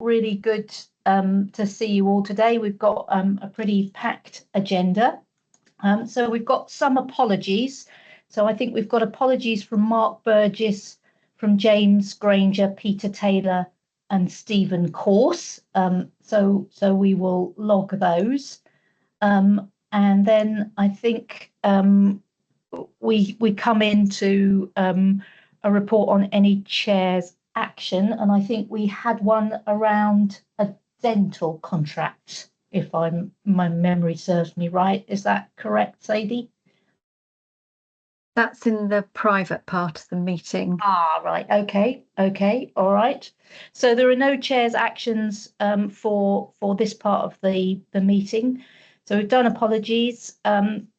really good to see you all today. We've got a pretty packed agenda. So we've got some apologies. So I think we've got apologies from Mark Burgess, from James Granger, Peter Taylor, and Stephen Corse. So we will log those. And then I think we come into a report on any chair's action, and I think we had one around a dental contract, if my memory serves me right. Is that correct, Sadie? That's in the private part of the meeting. Ah, right. Okay. All right. So there are no chair's actions for this part of the meeting. So we've done apologies.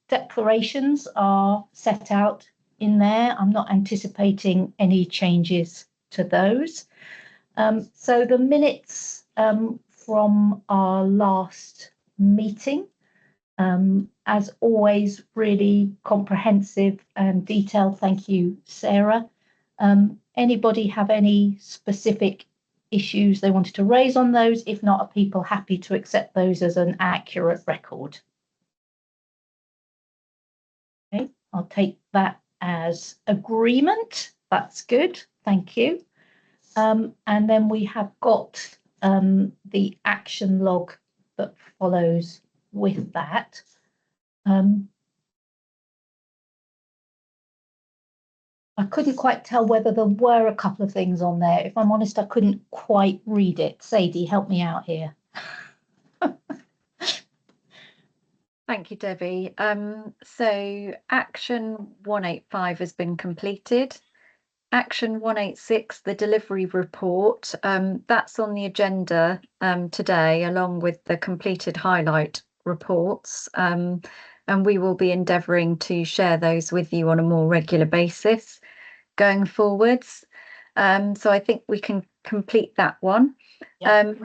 Declarations are set out in there. I'm not anticipating any changes to those. So the minutes from our last meeting, as always, really comprehensive and detailed. Thank you, Sarah. Anybody have any specific issues they wanted to raise on those? If not, are people happy to accept those as an accurate record? Okay, I'll take that as agreement. That's good. Thank you. And then we have got the action log that follows with that. I couldn't quite tell whether there were a couple of things on there. If I'm honest, I couldn't quite read it. Sadie, help me out here. Thank you, Debbie. So action 185 has been completed. Action 186, the delivery report, that's on the agenda today, along with the completed highlight reports. And we will be endeavouring to share those with you on a more regular basis going forwards. So I think we can complete that one. Yep.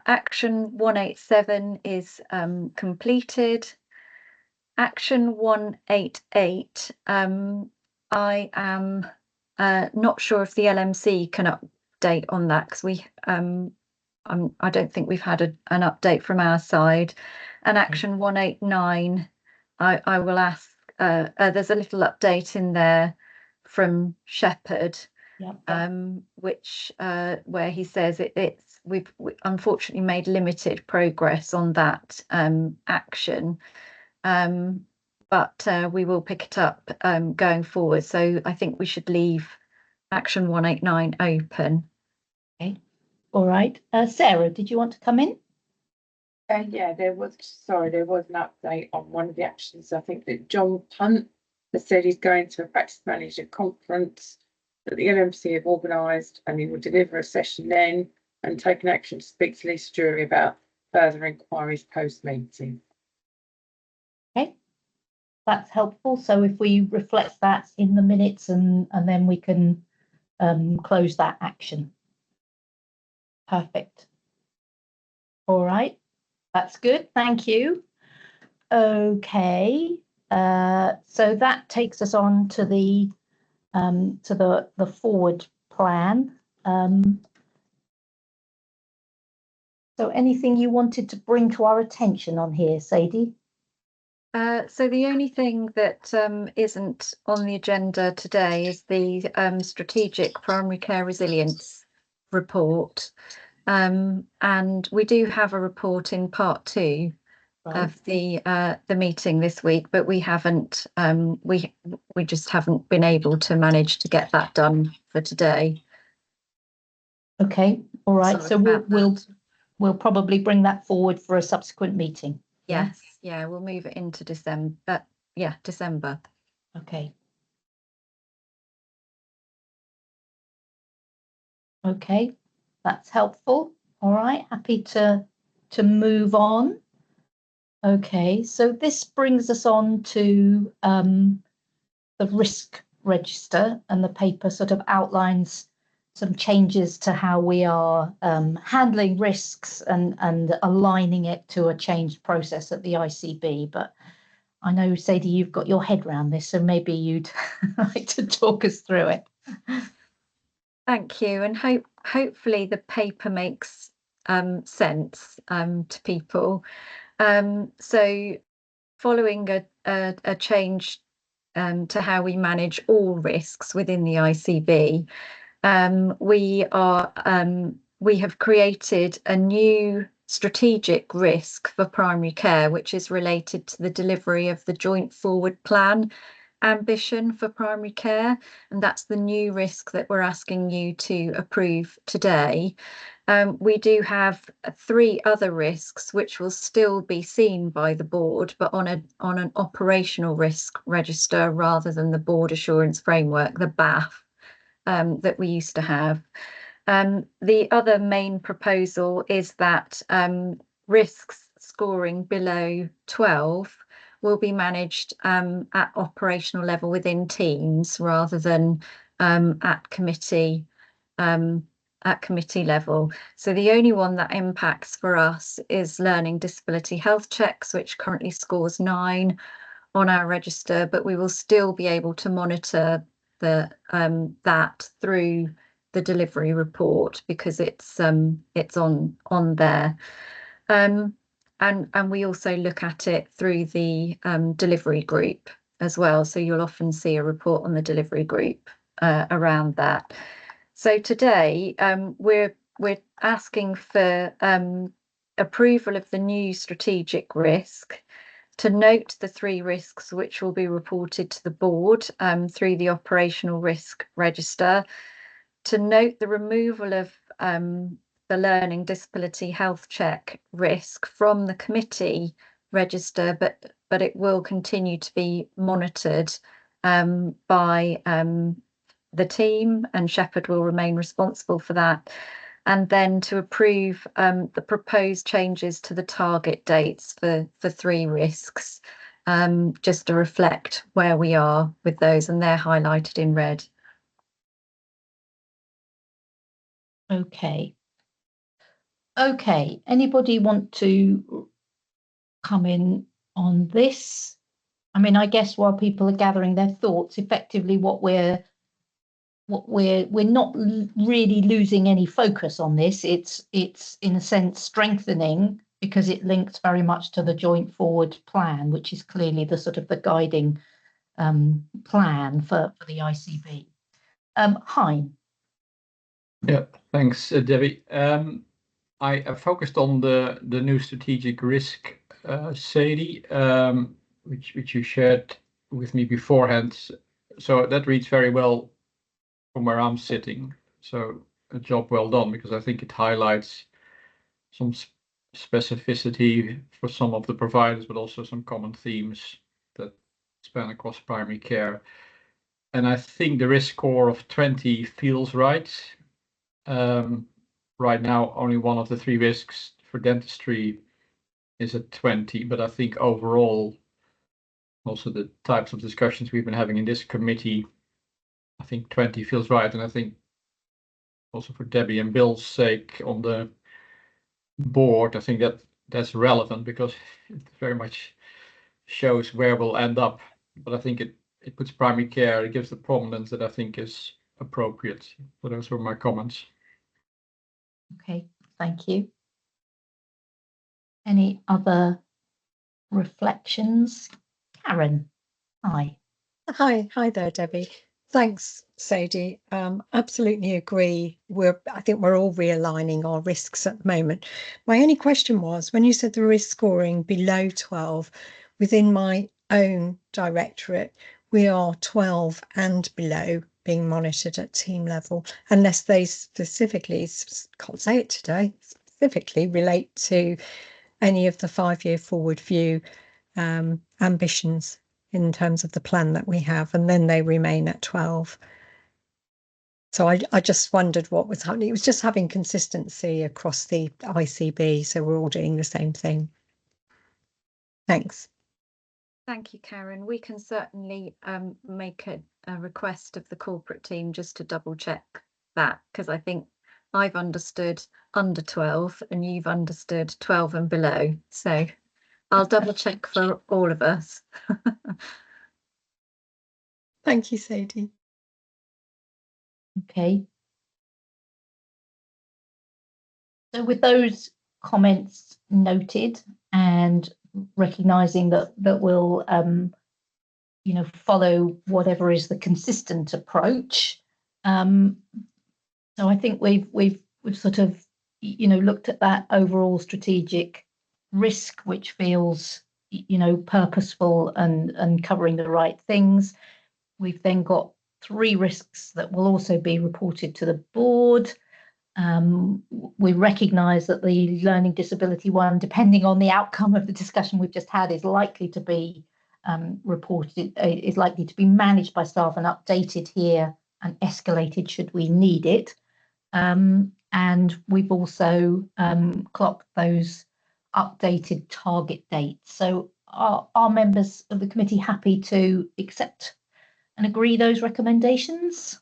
Action 187 is completed. Action 188, I am not sure if the LMC can update on that, because I don't think we've had an update from our side. And action 189, I will ask, there's a little update in there from Shepherd, which where he says we've unfortunately made limited progress on that action, but we will pick it up going forward. So I think we should leave action 189 open. Okay, all right. Sarah, did you want to come in? Yeah, there was an update on one of the actions. I think that John Punt has said he's going to a practice manager conference that the LMC have organised, and he will deliver a session then and take an action to speak to Lisa Drury about further inquiries post-meeting. Okay, that's helpful. So if we reflect that in the minutes, and then we can close that action. Perfect. All right, that's good. Thank you. Okay, so that takes us on to the forward plan. So anything you wanted to bring to our attention on here, Sadie? So the only thing that isn't on the agenda today is the Strategic Primary Care Resilience report. And we do have a report in part 2 of the meeting this week, but we haven't we just haven't been able to manage to get that done for today. Okay, all right. So we'll probably bring that forward for a subsequent meeting. Yes, yeah, we'll move it into December. December. Okay. Okay, that's helpful. All right, happy to move on. Okay, so this brings us on to the risk register, and the paper sort of outlines some changes to how we are handling risks and aligning it to a changed process at the ICB. But I know, Sadie, you've got your head around this, so maybe you'd like to talk us through it. Thank you, and hopefully the paper makes sense to people. So following a change to how we manage all risks within the ICB, we have created a new strategic risk for primary care, which is related to the delivery of the Joint Forward Plan ambition for primary care, and that's the new risk that we're asking you to approve today. We do have 3 other risks which will still be seen by the board, but on an operational risk register rather than the board assurance framework, the BAF, that we used to have. The other main proposal is that risks scoring below 12 will be managed at operational level within teams rather than at committee level. So the only one that impacts for us is learning disability health checks, which currently scores 9 on our register, but we will still be able to monitor that through the delivery report because it's on there. And we also look at it through the delivery group as well. So you'll often see a report on the delivery group around that. So today we're asking for approval of the new strategic risk, to note the 3 risks which will be reported to the board through the operational risk register, to note the removal of the learning disability health check risk from the committee register, but it will continue to be monitored by the team, and Shepherd will remain responsible for that. And then to approve the proposed changes to the target dates for 3 risks, just to reflect where we are with those, and they're highlighted in red. Okay. Okay, anybody want to come in on this? I mean, I guess while people are gathering their thoughts, effectively we're not really losing any focus on this. It's in a sense strengthening because it links very much to the Joint Forward Plan, which is clearly the sort of the guiding plan for the ICB. Hein. Yeah, thanks, Debbie. I focused on the new strategic risk, Sadie, which you shared with me beforehand. So that reads very well from where I'm sitting. So a job well done, because I think it highlights some specificity for some of the providers, but also some common themes that span across primary care. And I think the risk score of 20 feels right. Right now, only one of the 3 risks for dentistry is at 20, but I think overall, also the types of discussions we've been having in this committee, I think 20 feels right. And I think also for Debbie and Bill's sake on the board, I think that's relevant because it very much shows where we'll end up. But I think it puts primary care, it gives the prominence that I think is appropriate. So those were my comments. Okay, thank you. Any other reflections? Karen, hi. Hi there, Debbie. Thanks, Sadie. Absolutely agree. I think we're all realigning our risks at the moment. My only question was, when you said the risk scoring below 12, within my own directorate, we are 12 and below being monitored at team level, unless they specifically, can't say it today, specifically relate to any of the 5-year forward view ambitions in terms of the plan that we have, and then they remain at 12. So I just wondered what was happening. It was just having consistency across the ICB, so we're all doing the same thing. Thanks. Thank you, Karen. We can certainly make a request of the corporate team just to double check that, because I think I've understood under 12 and you've understood 12 and below. So I'll double check for all of us. Thank you, Sadie. Okay. So with those comments noted and recognising that we'll follow whatever is the consistent approach. So I think we've sort of looked at that overall strategic risk, which feels purposeful and covering the right things. We've then got 3 risks that will also be reported to the board. We recognise that the learning disability one, depending on the outcome of the discussion we've just had, is likely to be reported, is likely to be managed by staff and updated here and escalated should we need it. And we've also clocked those updated target dates. So are members of the committee happy to accept and agree those recommendations?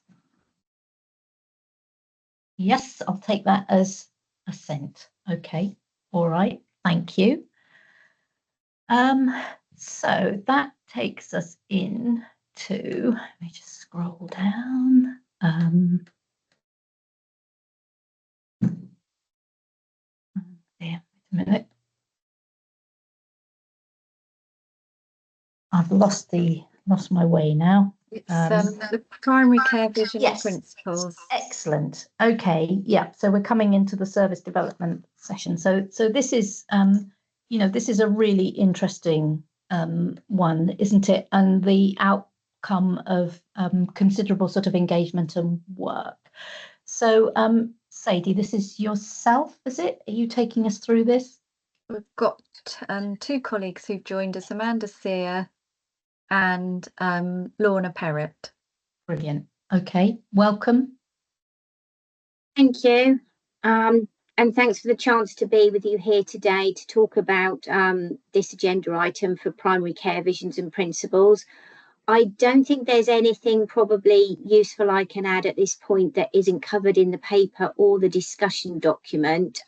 Yes, I'll take that as assent. Okay, all right, thank you. So that takes us in to, let me just scroll down. Wait a minute. I've lost my way now. It's the primary care vision yes. principles. Excellent. Okay, yeah. So we're coming into the service development session. So this is this is a really interesting one, isn't it? And the outcome of considerable sort of engagement and work. So Sadie, this is yourself, is it? Are you taking us through this? We've got 2 colleagues who've joined us, Amanda Sear and Lorna Perrott. Brilliant. Okay, welcome. Thank you. And thanks for the chance to be with you here today to talk about this agenda item for primary care visions and principles. I don't think there's anything probably useful I can add at this point that isn't covered in the paper or the discussion document.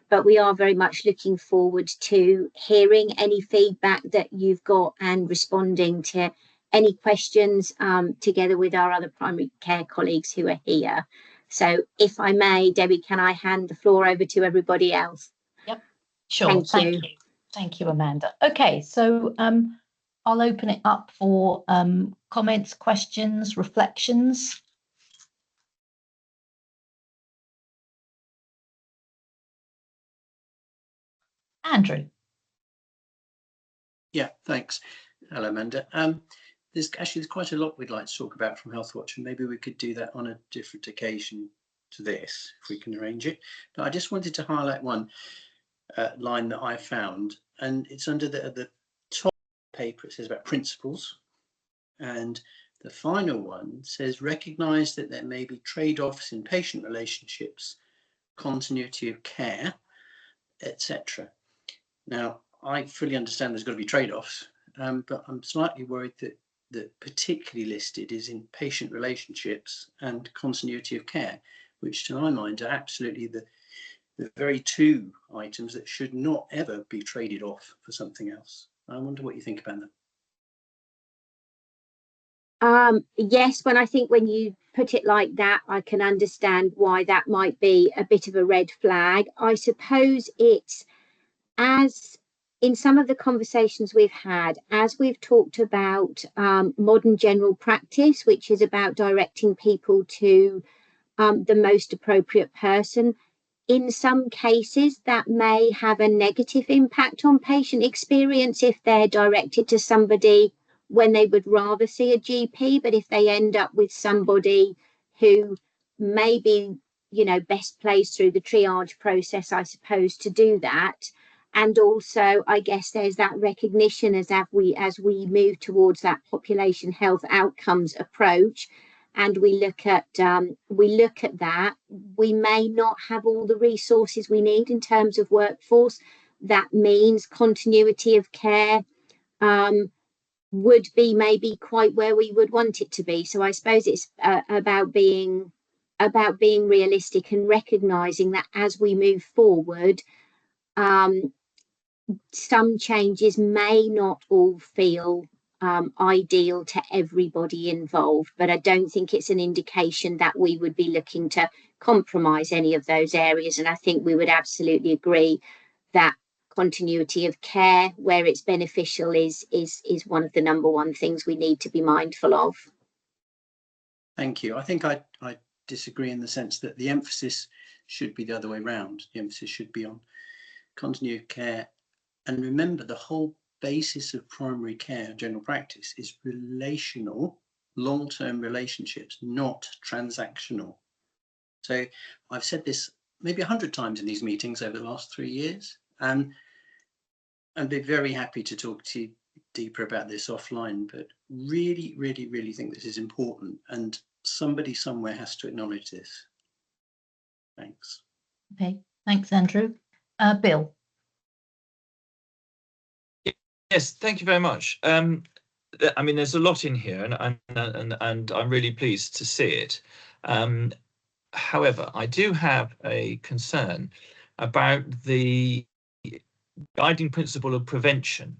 But we are very much looking forward to hearing any feedback that you've got and responding to any questions together with our other primary care colleagues who are here. So if I may, Debbie, can I hand the floor over to everybody else? Yep, sure. Thank you. Thank you, Amanda. Okay, so I'll open it up for comments, questions, reflections. Andrew. Yeah, thanks. Hello, Amanda. There's quite a lot we'd like to talk about from Healthwatch, and maybe we could do that on a different occasion to this, if we can arrange it. But I just wanted to highlight one line that I found, and it's under the top paper. It says about principles, and the final one says recognise that there may be trade-offs in patient relationships, continuity of care, etc. Now, I fully understand there's got to be trade-offs, but I'm slightly worried that particularly listed is in patient relationships and continuity of care, which to my mind are absolutely the very 2 items that should not ever be traded off for something else. I wonder what you think about that. Yes, when you put it like that, I can understand why that might be a bit of a red flag. I suppose it's, as in some of the conversations we've had, as we've talked about modern general practice, which is about directing people to the most appropriate person, in some cases that may have a negative impact on patient experience if they're directed to somebody when they would rather see a GP, but if they end up with somebody who may be, best placed through the triage process, I suppose, to do that. And also, I guess there's that recognition as we move towards that population health outcomes approach, and we look at that, we may not have all the resources we need in terms of workforce. That means continuity of care would be maybe quite where we would want it to be. So I suppose it's about being realistic and recognizing that as we move forward, some changes may not all feel ideal to everybody involved, but I don't think it's an indication that we would be looking to compromise any of those areas. And I think we would absolutely agree that continuity of care where it's beneficial is one of the number one things we need to be mindful of. Thank you. I think I disagree in the sense that the emphasis should be the other way round. The emphasis should be on continuity of care. And remember, the whole basis of primary care, general practice, is relational, long-term relationships, not transactional. So I've said this maybe 100 times in these meetings over the last 3 years, and I'd be very happy to talk to you deeper about this offline, but really think this is important, and somebody somewhere has to acknowledge this. Thanks. Okay, thanks, Andrew. Bill. Yes, thank you very much. I mean, there's a lot in here, and I'm really pleased to see it. However, I do have a concern about the guiding principle of prevention,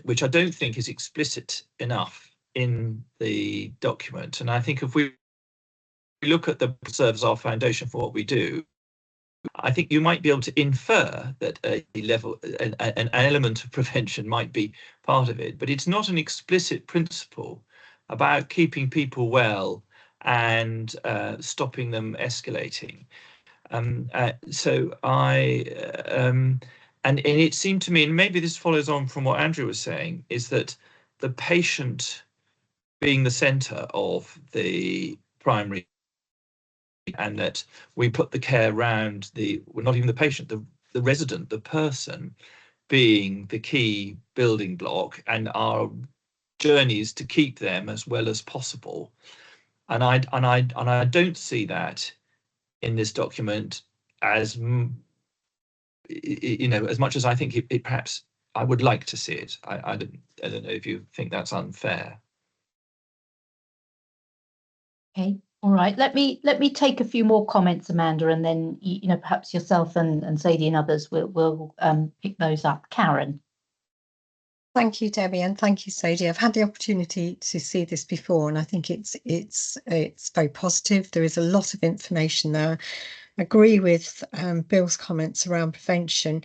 which I don't think is explicit enough in the document. And I think if we look at the serves our foundation for what we do, I think you might be able to infer that an element of prevention might be part of it, but it's not an explicit principle about keeping people well and stopping them escalating. So and it seemed to me, and maybe this follows on from what Andrew was saying, is that the patient being the centre of the primary, and that we put the care around not even the patient, the resident, the person being the key building block, and our journeys to keep them as well as possible. And I don't see that in this document as, you know, as much as I think it perhaps I would like to see it. I don't know if you think that's unfair. Okay, all right. Let me take a few more comments, Amanda, and then you know, perhaps yourself and Sadie and others will pick those up. Karen. Thank you, Debbie, and thank you, Sadie. I've had the opportunity to see this before, and I think it's very positive. There is a lot of information there. I agree with Bill's comments around prevention,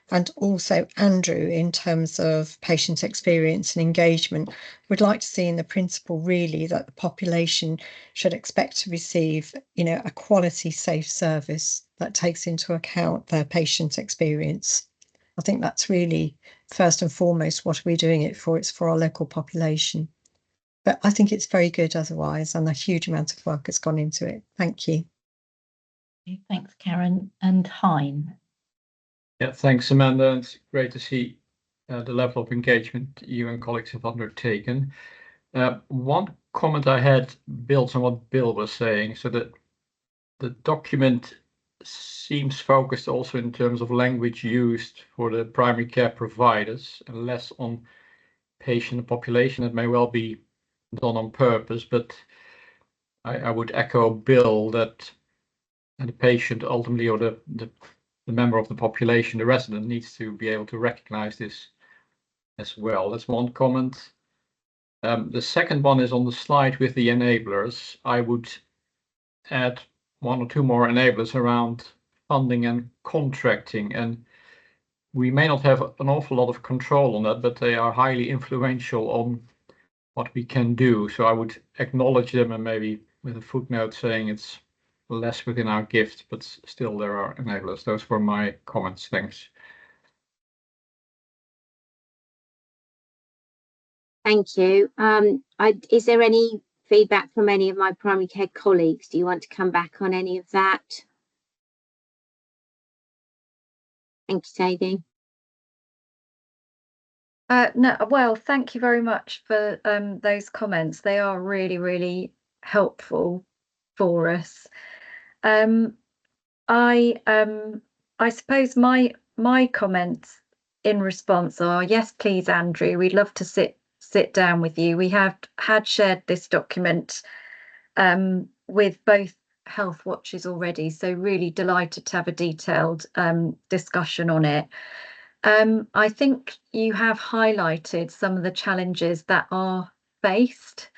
and also Andrew in terms of patient experience and engagement. We'd like to see in the principle really that the population should expect to receive, you know, a quality, safe service that takes into account their patient experience. I think that's really first and foremost what we're doing it for. It's for our local population. But I think it's very good otherwise, and a huge amount of work has gone into it. Thank you. Okay, thanks, Karen. And Hein. Yeah, thanks, Amanda. It's great to see the level of engagement you and colleagues have undertaken. One comment I had builds on what Bill was saying, so that the document seems focused also in terms of language used for the primary care providers and less on patient population. It may well be done on purpose, but I would echo Bill that the patient ultimately, or the member of the population, the resident, needs to be able to recognize this as well. That's one comment. The second one is on the slide with the enablers. I would add one or two more enablers around funding and contracting, and we may not have an awful lot of control on that, but they are highly influential on what we can do. So I would acknowledge them, and maybe with a footnote saying it's less within our gift, but still there are enablers. Those were my comments. Thanks. Thank you. Is there any feedback from any of my primary care colleagues? Do you want to come back on any of that? Thank you, Sadie. No, well, thank you very much for those comments. They are really, really helpful for us. I suppose my comments in response are, yes, please, Andrew, we'd love to sit down with you. We have had shared this document with both health watches already, so really delighted to have a detailed discussion on it. I think you have highlighted some of the challenges that are faced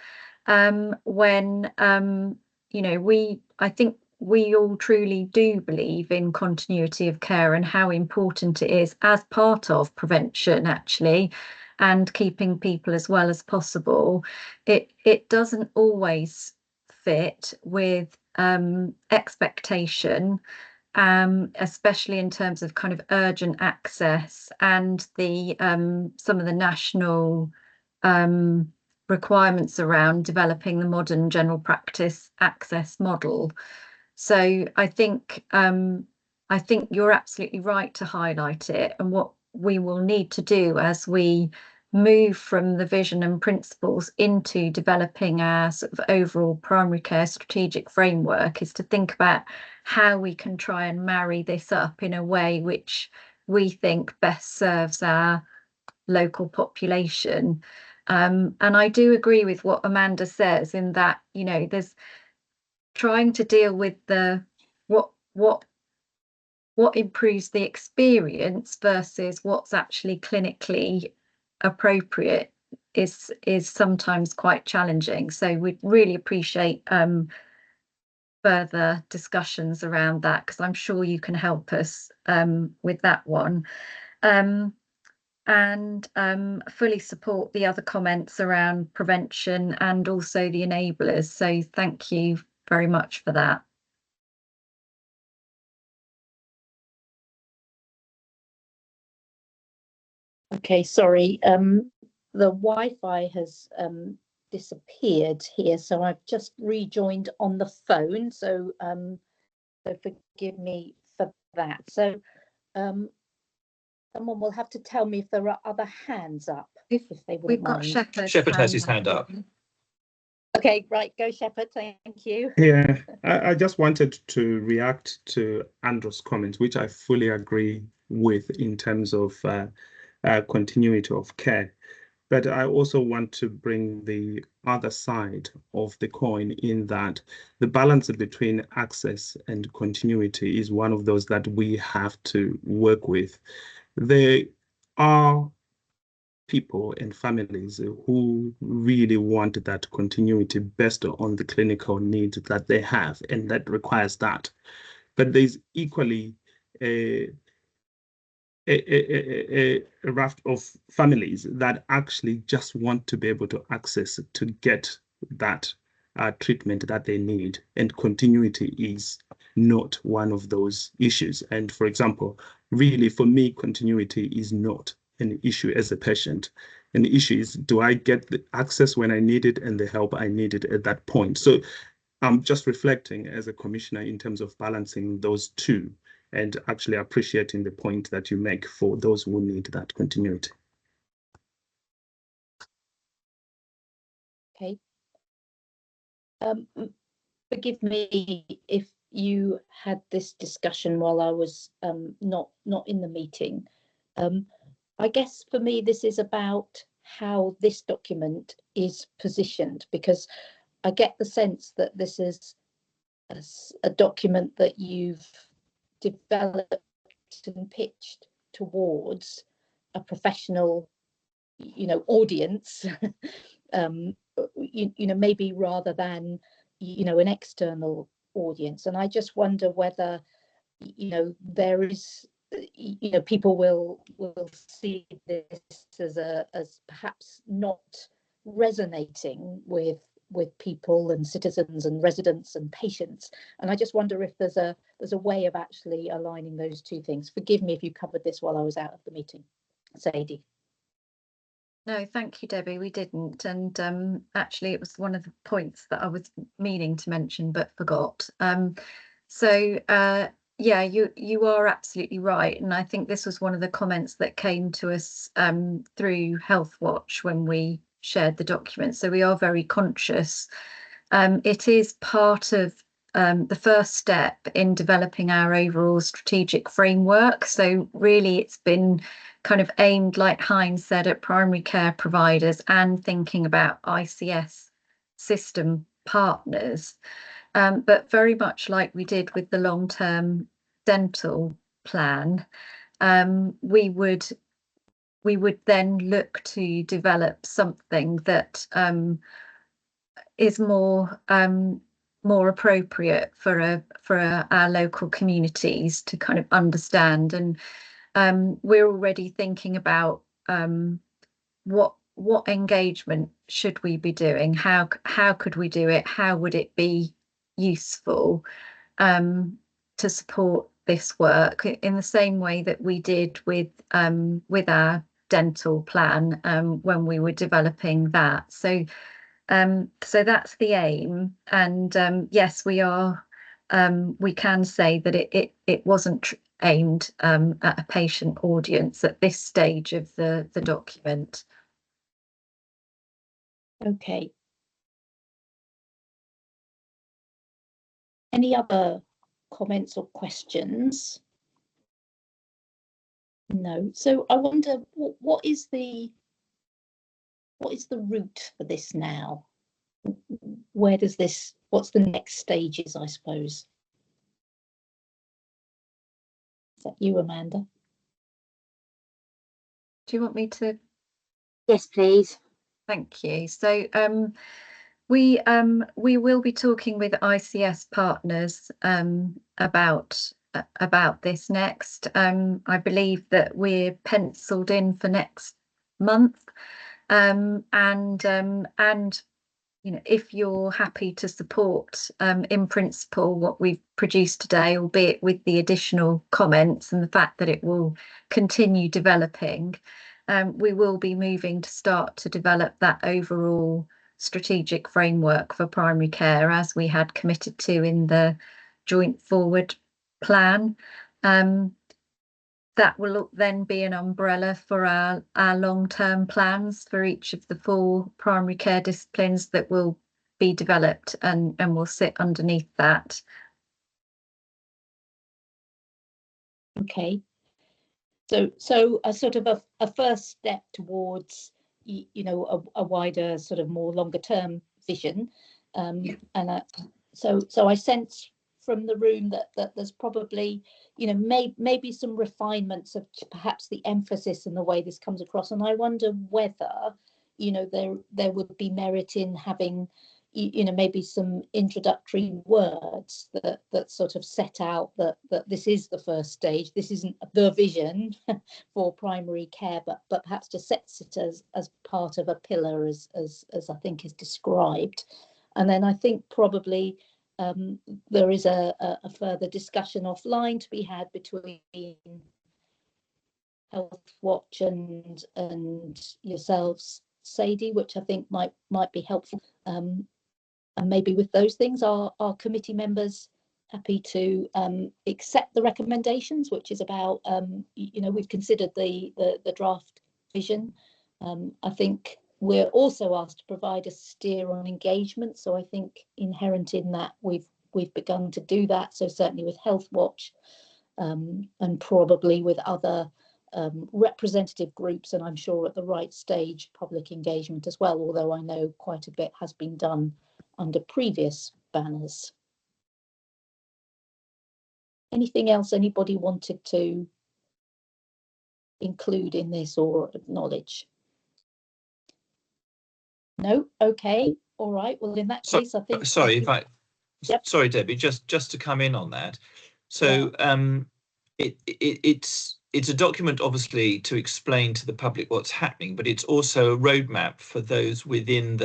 when you know, I think we all truly do believe in continuity of care and how important it is as part of prevention, actually, and keeping people as well as possible. It doesn't always fit with expectation, especially in terms of kind of urgent access and the some of the national requirements around developing the modern general practice access model. So I think you're absolutely right to highlight it, and what we will need to do as we move from the vision and principles into developing our sort of overall primary care strategic framework is to think about how we can try and marry this up in a way which we think best serves our local population. And I do agree with what Amanda says in that, you know, there's trying to deal with the what improves the experience versus what's actually clinically appropriate is sometimes quite challenging. So we'd really appreciate further discussions around that, because I'm sure you can help us with that one. And fully support the other comments around prevention and also the enablers. So thank you very much for that. Okay, sorry. The Wi-Fi has disappeared here, so I've just rejoined on the phone. So forgive me for that. So someone will have to tell me if there are other hands up, if they wouldn't We've got mind. Shepherd. Shepherd has his hand up. Okay, right, go Shepherd, thank you. Yeah, I just wanted to react to Andrew's comments, which I fully agree with in terms of continuity of care. But I also want to bring the other side of the coin, in that the balance between access and continuity is one of those that we have to work with. There are people and families who really want that continuity based on the clinical needs that they have, and that requires that. But there's equally a raft of families that actually just want to be able to access to get that treatment that they need, and continuity is not one of those issues. And for example, really for me, continuity is not an issue as a patient. An issue is, do I get the access when I need it and the help I needed at that point? So I'm just reflecting as a commissioner in terms of balancing those two, and actually appreciating the point that you make for those who need that continuity. Okay. Forgive me if you had this discussion while I was not in the meeting. I guess for me, this is about how this document is positioned, because I get the sense that this is a document that you've developed and pitched towards a professional, you know, audience, you know, maybe rather than, you know, an external audience. And I just wonder whether, you know, there is, you know, people will see this as perhaps not resonating with people and citizens and residents and patients. And I just wonder if there's a way of actually aligning those two things. Forgive me if you covered this while I was out of the meeting, Sadie. No, thank you, Debbie. We didn't, and actually, it was one of the points that I was meaning to mention but forgot. Yeah, you are absolutely right, and I think this was one of the comments that came to us through Healthwatch when we shared the document. So we are very conscious. It is part of the first step in developing our overall strategic framework. So really, it's been kind of aimed, like Heinz said, at primary care providers and thinking about ICS system partners. But very much like we did with the long-term dental plan, we would then look to develop something that is more more appropriate for our local communities to kind of understand. And we're already thinking about what engagement should we be doing? How could we do it? How would it be useful to support this work in the same way that we did with our dental plan when we were developing that. So that's the aim. And yes, we can say that it wasn't aimed at a patient audience at this stage of the document. Okay. Any other comments or questions? No. So I wonder what is the route for this now? Where does this, what's the next stages, I suppose? Is that you, Amanda? Do you want me to? Yes, please. Thank you. So we will be talking with ICS partners about this next. I believe that we're penciled in for next month, and you know, if you're happy to support in principle what we've produced today, albeit with the additional comments and the fact that it will continue developing, we will be moving to start to develop that overall strategic framework for primary care as we had committed to in the joint forward plan. That will then be an umbrella for our long-term plans for each of the 4 primary care disciplines that will be developed and will sit underneath that. Okay. So a sort of a first step towards, you know, a wider sort of more longer term vision. And so I sense from the room that there's probably, you know, maybe some refinements of perhaps the emphasis and the way this comes across. And I wonder whether, you know, there would be merit in having, you know, maybe some introductory words that sort of set out that this is the first stage. This isn't the vision for primary care, but perhaps just sets it as part of a pillar, as I think is described. And then I think probably there is a further discussion offline to be had between Health Watch and yourselves, Sadie, which I think might be helpful. And maybe with those things, our committee members happy to accept the recommendations, which is about, you know, we've considered the draft vision. I think we're also asked to provide a steer on engagement. So I think inherent in that, we've begun to do that. So certainly with Health Watch and probably with other representative groups, and I'm sure at the right stage, public engagement as well, although I know quite a bit has been done under previous banners. Anything else anybody wanted to include in this or acknowledge? No? Okay. All right. Well, in that case, I think... Sorry, Yep. Sorry, Debbie, just to come in on that. So yeah. It's a document, obviously, to explain to the public what's happening, but it's also a roadmap for those within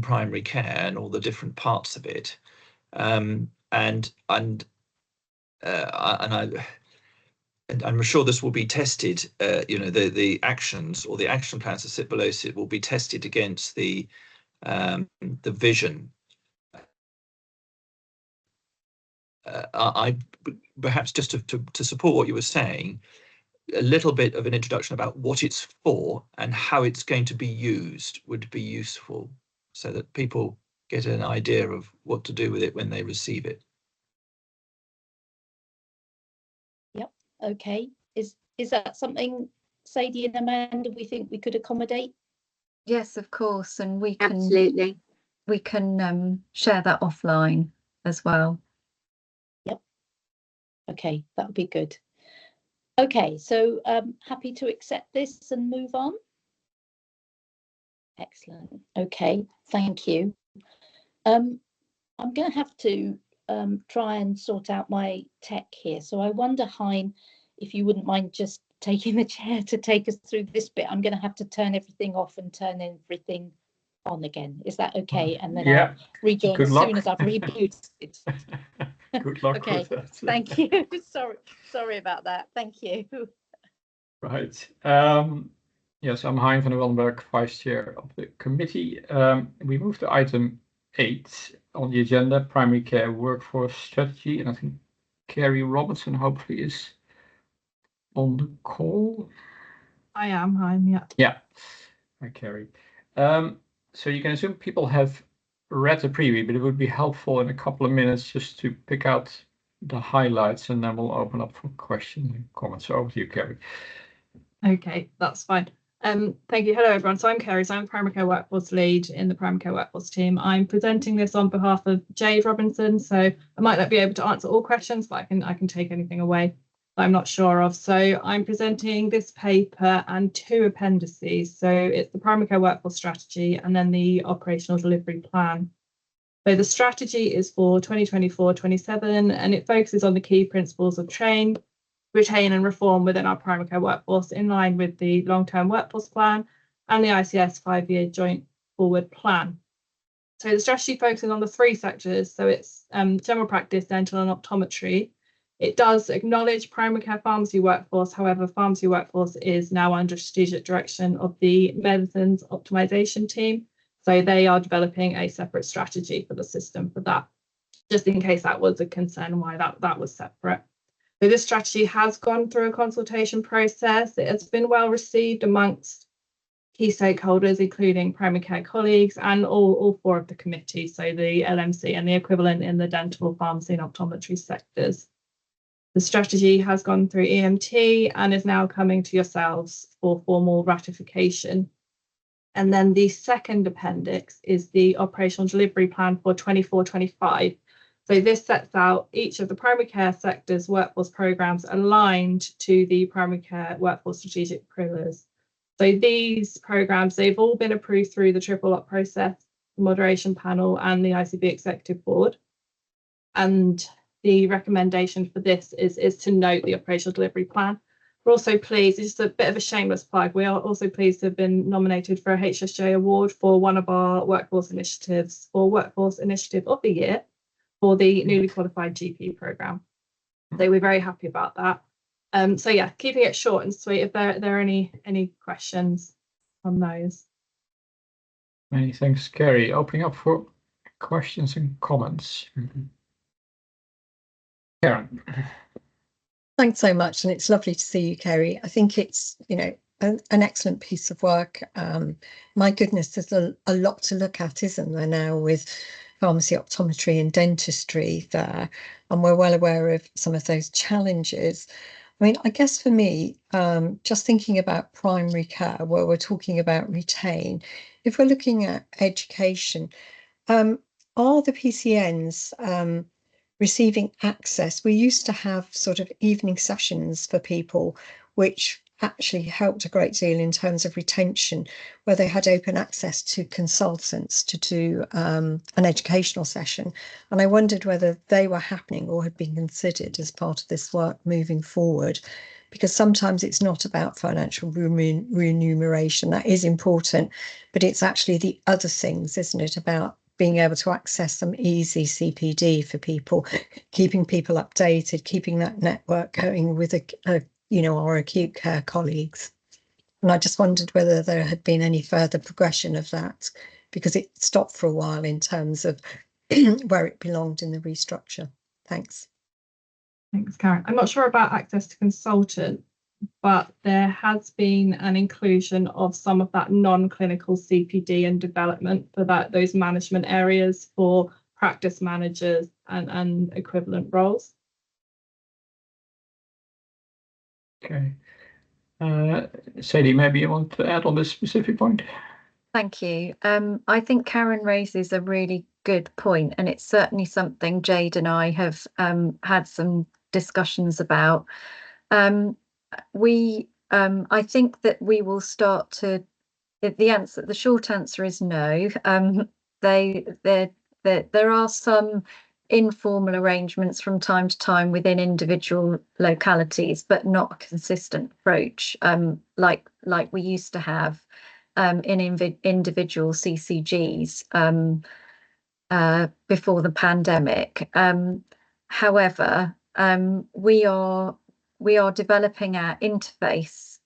primary care and all the different parts of it. And I'm sure this will be tested. You know, the actions or the action plans that sit below it will be tested against the vision. I perhaps just to support what you were saying, a little bit of an introduction about what it's for and how it's going to be used would be useful, so that people get an idea of what to do with it when they receive it. Yep. Okay. Is that something, Sadie and Amanda, we think we could accommodate? Yes, of course, and we can Absolutely. We can share that offline as well. Yep. Okay, that would be good. Okay, so happy to accept this and move on. Excellent. Okay, thank you. I'm going to have to try and sort out my tech here. So I wonder, Hein, if you wouldn't mind just taking the chair to take us through this bit. I'm going to have to turn everything off and turn everything on again. Is that okay? And then I'll rejoin Good as luck. soon as I've rebooted. Good luck Okay, with that. thank you. Sorry about that. Thank you. Right. Yes, I'm Hein van der Wellenberg, Vice Chair of the committee. We move to item 8 on the agenda, primary care workforce strategy, and I think Carrie Robertson hopefully is on the call. I am, Hein, yeah. Yeah. Hi, Carrie. So you can assume people have read the preview, but it would be helpful in a couple of minutes just to pick out the highlights, and then we'll open up for questions and comments. So over to you, Carrie. Okay, that's fine. Thank you. Hello, everyone. So I'm Carrie. So I'm the Primary Care Workforce Lead in the Primary Care Workforce team. I'm presenting this on behalf of Jade Robinson. So I might not be able to answer all questions, but I can take anything away that I'm not sure of. So I'm presenting this paper and 2 appendices. So it's the Primary Care Workforce Strategy and then the Operational Delivery Plan. So the strategy is for 2024-27, and it focuses on the key principles of train, retain and reform within our primary care workforce in line with the long-term workforce plan and the ICS 5-year joint forward plan. So the strategy focuses on the 3 sectors. So it's general practice, dental and optometry. It does acknowledge primary care pharmacy workforce. However, pharmacy workforce is now under strategic direction of the medicines optimization team. So they are developing a separate strategy for the system for that, just in case that was a concern why that was separate. So this strategy has gone through a consultation process. It has been well received amongst key stakeholders, including primary care colleagues and all 4 of the committees, so the LMC and the equivalent in the dental, pharmacy and optometry sectors. The strategy has gone through EMT and is now coming to yourselves for formal ratification. And then the second appendix is the operational delivery plan for 24-25. So this sets out each of the primary care sector's workforce programmes aligned to the primary care workforce strategic pillars. So these programmes, they've all been approved through the triple op process, the moderation panel and the ICB executive board. And the recommendation for this is to note the operational delivery plan. We're also pleased, it's just a bit of a shameless plug, we are also pleased to have been nominated for a HSJ award for one of our workforce initiatives, for Workforce Initiative of the Year, for the newly qualified GP programme. So we're very happy about that. So yeah, keeping it short and sweet. If there are any questions on those. Many thanks, Carrie. Opening up for questions and comments. Karen. Thanks so much, and it's lovely to see you, Carrie. I think it's, you know, an excellent piece of work. My goodness, there's a lot to look at, isn't there, now with pharmacy, optometry and dentistry there, and we're well aware of some of those challenges. I mean, I guess for me, just thinking about primary care, where we're talking about retain, if we're looking at education, are the PCNs receiving access? We used to have sort of evening sessions for people, which actually helped a great deal in terms of retention, where they had open access to consultants to do an educational session. And I wondered whether they were happening or had been considered as part of this work moving forward, because sometimes it's not about financial remuneration. That is important, but it's actually the other things, isn't it, about being able to access some easy CPD for people, keeping people updated, keeping that network going with our acute care colleagues. And I just wondered whether there had been any further progression of that, because it stopped for a while in terms of where it belonged in the restructure. Thanks. Thanks, Karen. I'm not sure about access to consultant, but there has been an inclusion of some of that non-clinical CPD and development for those management areas for practice managers and equivalent roles. Okay. Sadie, maybe you want to add on this specific point? Thank you. I think Karen raises a really good point, and it's certainly something Jade and I have had some discussions about. I think that we will start to. The short answer is no. They're there are some informal arrangements from time to time within individual localities, but not a consistent approach like we used to have in individual CCGs before the pandemic. However, we are developing our interface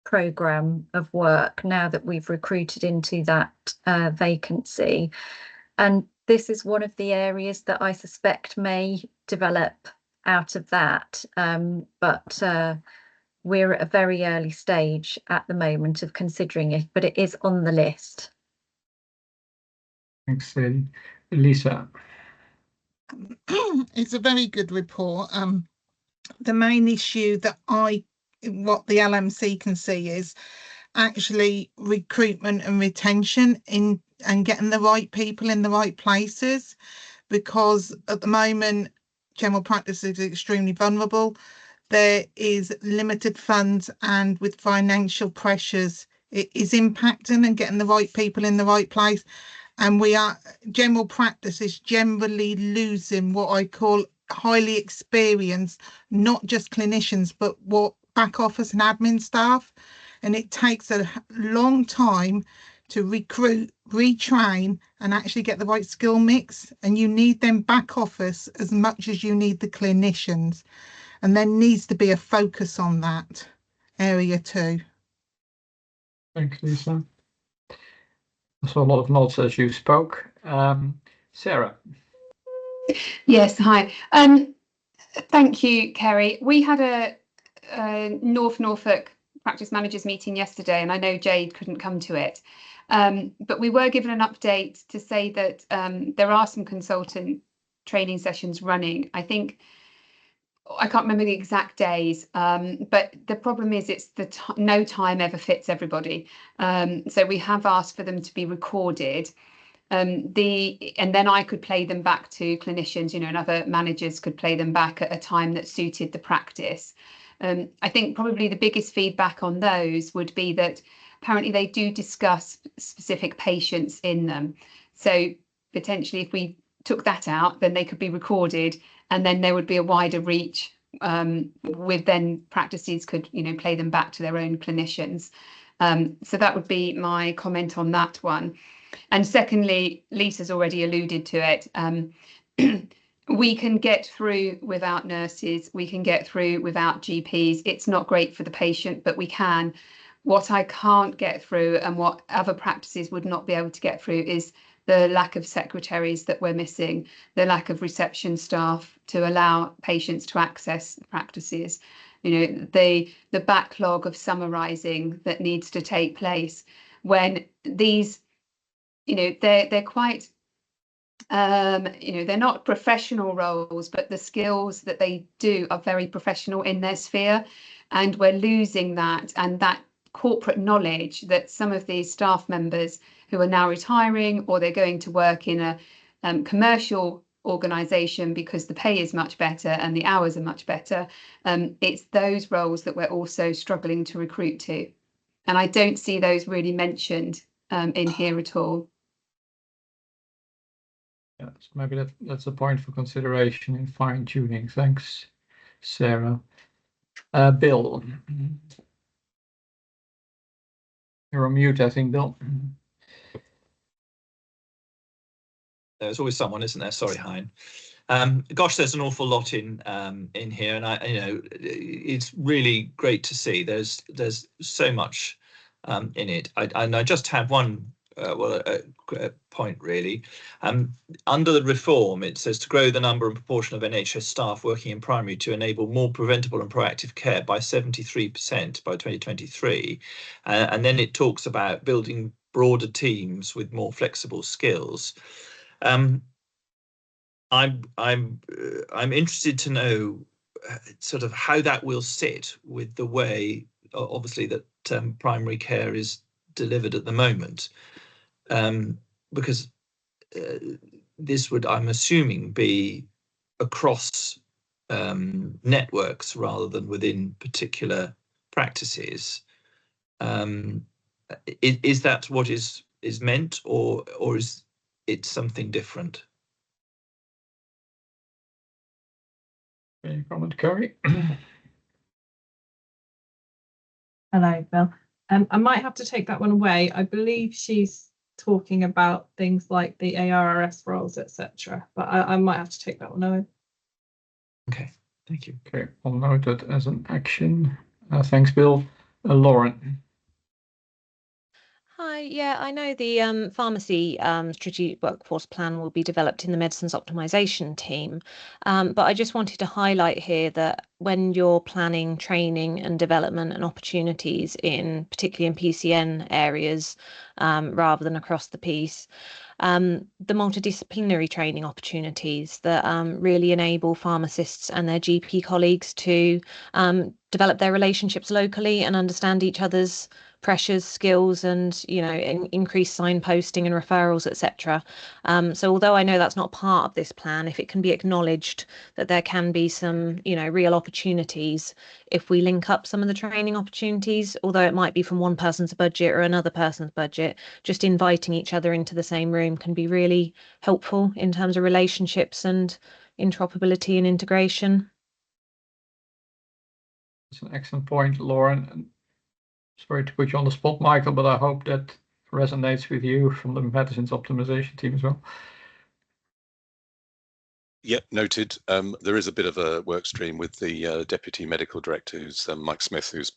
program of work now that we've recruited into that vacancy, and this is one of the areas that I suspect may develop out of that, but we're at a very early stage at the moment of considering it, but it is on the list. Thanks, Lisa. It's a very good report. The main issue that what the LMC can see is actually recruitment and retention and getting the right people in the right places, because at the moment general practice is extremely vulnerable. There is limited funds, and with financial pressures it is impacting and getting the right people in the right place. And general practice is generally losing what I call highly experienced, not just clinicians, but what back office and admin staff. And it takes a long time to recruit, retrain, and actually get the right skill mix. And you need them back office as much as you need the clinicians. And there needs to be a focus on that area too. Thanks, Lisa. I saw a lot of nods as you spoke. Sarah. Yes, hi. Thank you, Kerry. We had a North Norfolk practice managers meeting yesterday, and I know Jade couldn't come to it. But we were given an update to say that there are some consultant training sessions running. I can't remember the exact days, but the problem is it's no time ever fits everybody. So we have asked for them to be recorded. And then I could play them back to clinicians, and other managers could play them back at a time that suited the practice. I think probably the biggest feedback on those would be that apparently they do discuss specific patients in them. So potentially if we took that out, then they could be recorded, and then there would be a wider reach with then practices could, play them back to their own clinicians. So that would be my comment on that one. And secondly, Lisa's already alluded to it. We can get through without nurses, we can get through without GPs. It's not great for the patient, but we can. What I can't get through, and what other practices would not be able to get through, is the lack of secretaries that we're missing, the lack of reception staff to allow patients to access practices, the backlog of summarising that needs to take place when these, they're quite, they're not professional roles, but the skills that they do are very professional in their sphere, and we're losing that, and that corporate knowledge that some of these staff members who are now retiring, or they're going to work in a commercial organisation because the pay is much better and the hours are much better. It's those roles that we're also struggling to recruit to. And I don't see those really mentioned in here at all. Yeah, so maybe that's a point for consideration in fine tuning. Thanks, Sarah. Bill. You're on mute, I think, Bill. There's always someone, isn't there? Sorry, Hein. Gosh, there's an awful lot in here, and it's really great to see. There's so much in it. I just have one point really. Under the reform, it says to grow the number and proportion of NHS staff working in primary to enable more preventable and proactive care by 73% by 2023, and then it talks about building broader teams with more flexible skills. I'm interested to know sort of how that will sit with the way, obviously, that primary care is delivered at the moment, because this would, I'm assuming, be across networks rather than within particular practices. Is that what is meant, or is it something different? comment, Kerry. Hello, Bill. I might have to take that one away. I believe she's talking about things like the ARRS roles, etc. But I might have to take that one away. Okay, thank you. Okay, I'll note that as an action. Thanks, Bill. Lauren. Hi, yeah, I know the pharmacy strategic workforce plan will be developed in the medicines optimization team, but I just wanted to highlight here that when you're planning training and development and opportunities in particularly in PCN areas rather than across the piece, the multidisciplinary training opportunities that really enable pharmacists and their GP colleagues to develop their relationships locally and understand each other's pressures, skills, and increase signposting and referrals, etc. So although I know that's not part of this plan, if it can be acknowledged that there can be some real opportunities if we link up some of the training opportunities, although it might be from one person's budget or another person's budget, just inviting each other into the same room can be really helpful in terms of relationships and interoperability and integration. It's an excellent point, Lauren. Sorry to put you on the spot, Michael, but I hope that resonates with you from the medicines optimization team as well. Yep, noted. There is a bit of a work stream with the Deputy Medical Director, who's Mike Smith, who's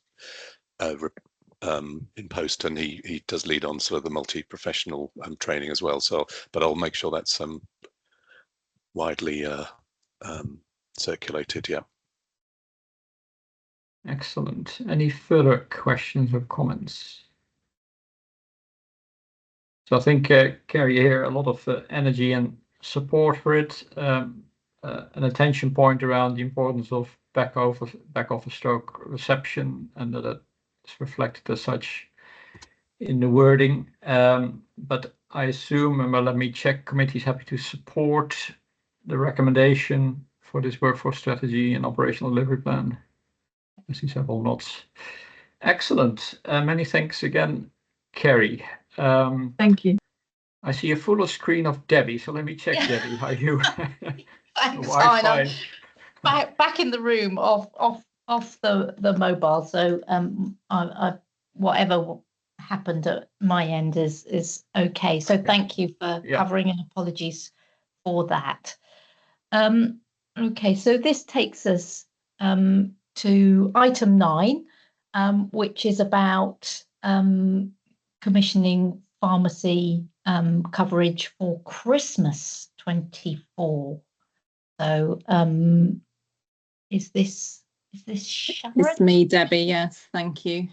in post, and he does lead on sort of the multi-professional training as well. So, but I'll make sure that's widely circulated. Yeah. Excellent. Any further questions or comments? So I think, Kerry, here a lot of energy and support for it, an attention point around the importance of back office stroke reception, and that it's reflected as such in the wording. But I assume, and let me check, committee is happy to support the recommendation for this workforce strategy and operational delivery plan. I see several nods. Excellent. Many thanks again, Kerry. Thank you. I see a fuller screen of Debbie, so let me check, Debbie, how you Thanks, Wi-Fi. I'm back in the room off the mobile. So I whatever happened at my end is okay. So thank you for covering, and apologies for that. Okay, so this takes us to item 9, which is about commissioning pharmacy coverage for Christmas 24. So is this Sharon? It's me, Debbie. Yes, thank you.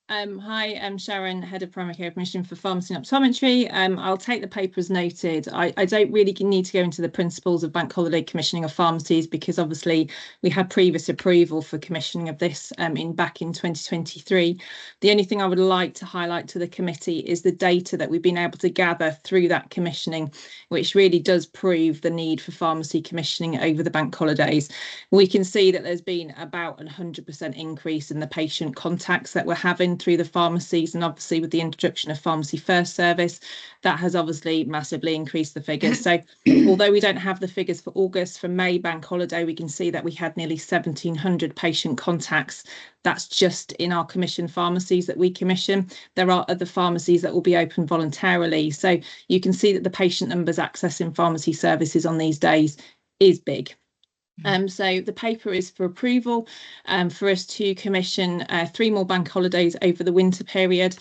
Hi, I'm Sharon, Head of Primary Care Commission for Pharmacy and Optometry. I'll take the paper as noted. I don't really need to go into the principles of bank holiday commissioning of pharmacies, because obviously we had previous approval for commissioning of this back in 2023. The only thing I would like to highlight to the committee is the data that we've been able to gather through that commissioning, which really does prove the need for pharmacy commissioning over the bank holidays. We can see that there's been about 100% increase in the patient contacts that we're having through the pharmacies, and obviously with the introduction of Pharmacy First service, that has obviously massively increased the figures. So although we don't have the figures for August, for May bank holiday, we can see that we had nearly 1,700 patient contacts. That's just in our commission pharmacies that we commission. There are other pharmacies that will be open voluntarily. So you can see that the patient numbers accessing pharmacy services on these days is big. So the paper is for approval for us to commission 3 more bank holidays over the winter period.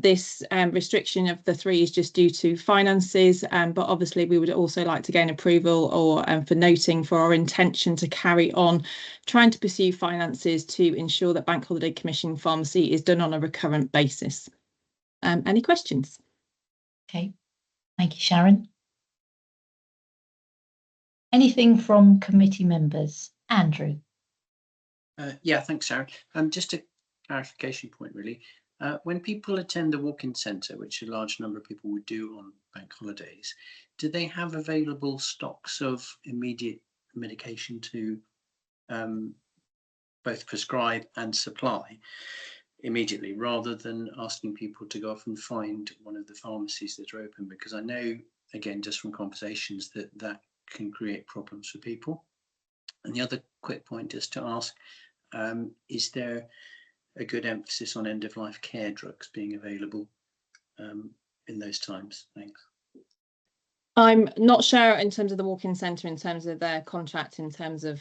This restriction of the 3 is just due to finances, but obviously we would also like to gain approval or for noting for our intention to carry on trying to pursue finances to ensure that bank holiday commissioning pharmacy is done on a recurrent basis. Any questions? Okay, thank you, Sharon. Anything from committee members? Andrew. Yeah, thanks, Sharon. Just a clarification point, really. When people attend the walk-in centre, which a large number of people would do on bank holidays, do they have available stocks of immediate medication to both prescribe and supply immediately, rather than asking people to go off and find one of the pharmacies that are open? Because I know, again, just from conversations, that can create problems for people. And the other quick point just to ask, is there a good emphasis on end-of-life care drugs being available in those times? Thanks. I'm not sure in terms of the walk-in centre, in terms of their contract, in terms of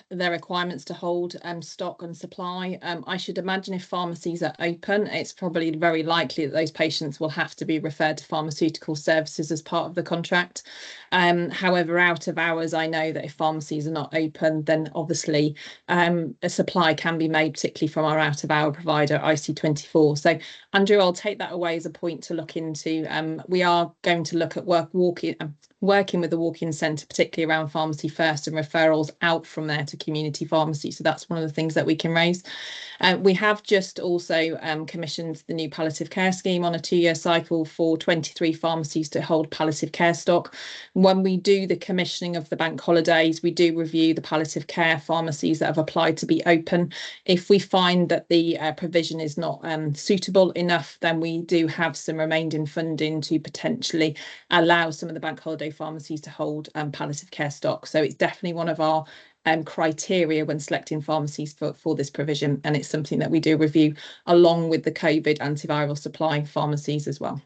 their requirements to hold stock and supply. I should imagine if pharmacies are open, it's probably very likely that those patients will have to be referred to pharmaceutical services as part of the contract. However, out of hours, I know that if pharmacies are not open, then obviously a supply can be made, particularly from our out-of-hour provider, IC24. So, Andrew, I'll take that away as a point to look into. We are going to look at working with the walk-in centre, particularly around Pharmacy First and referrals out from there to community pharmacy. So that's one of the things that we can raise. We have just also commissioned the new palliative care scheme on a 2-year cycle for 23 pharmacies to hold palliative care stock. When we do the commissioning of the bank holidays, we do review the palliative care pharmacies that have applied to be open. If we find that the provision is not suitable enough, then we do have some remaining funding to potentially allow some of the bank holiday pharmacies to hold palliative care stock. So it's definitely one of our criteria when selecting pharmacies for this provision, and it's something that we do review along with the COVID antiviral supply pharmacies as well.